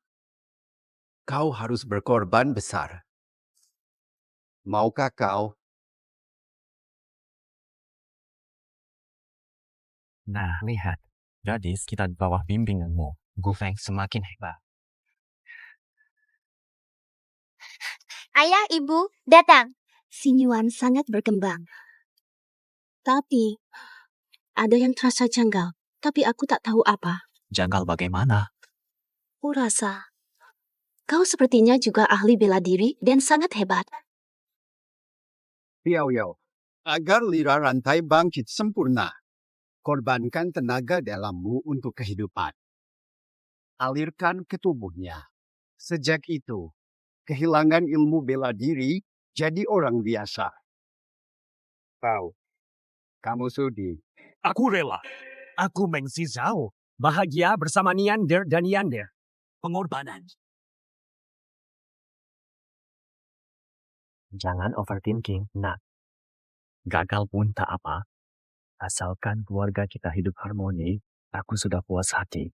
kau harus berkorban besar. Maukah kau? Nah, lihat. Gadis kita di bawah bimbinganmu. Gu Feng semakin hebat. Ayah, ibu, datang. Sinyuan sangat berkembang. Tapi, ada yang terasa janggal. Tapi aku tak tahu apa. Janggal bagaimana? Aku rasa, kau sepertinya juga ahli bela diri dan sangat hebat. Piao Yao, agar lira rantai bangkit sempurna, korbankan tenaga dalammu untuk kehidupan. Alirkan ke tubuhnya. Sejak itu, kehilangan ilmu bela diri, jadi orang biasa. Tahu, kamu sudi. Aku rela. Aku Meng Zhao. Bahagia bersama Neander dan Yander. Pengorbanan. Jangan overthinking, nak. Gagal pun tak apa. Asalkan keluarga kita hidup harmoni, aku sudah puas hati.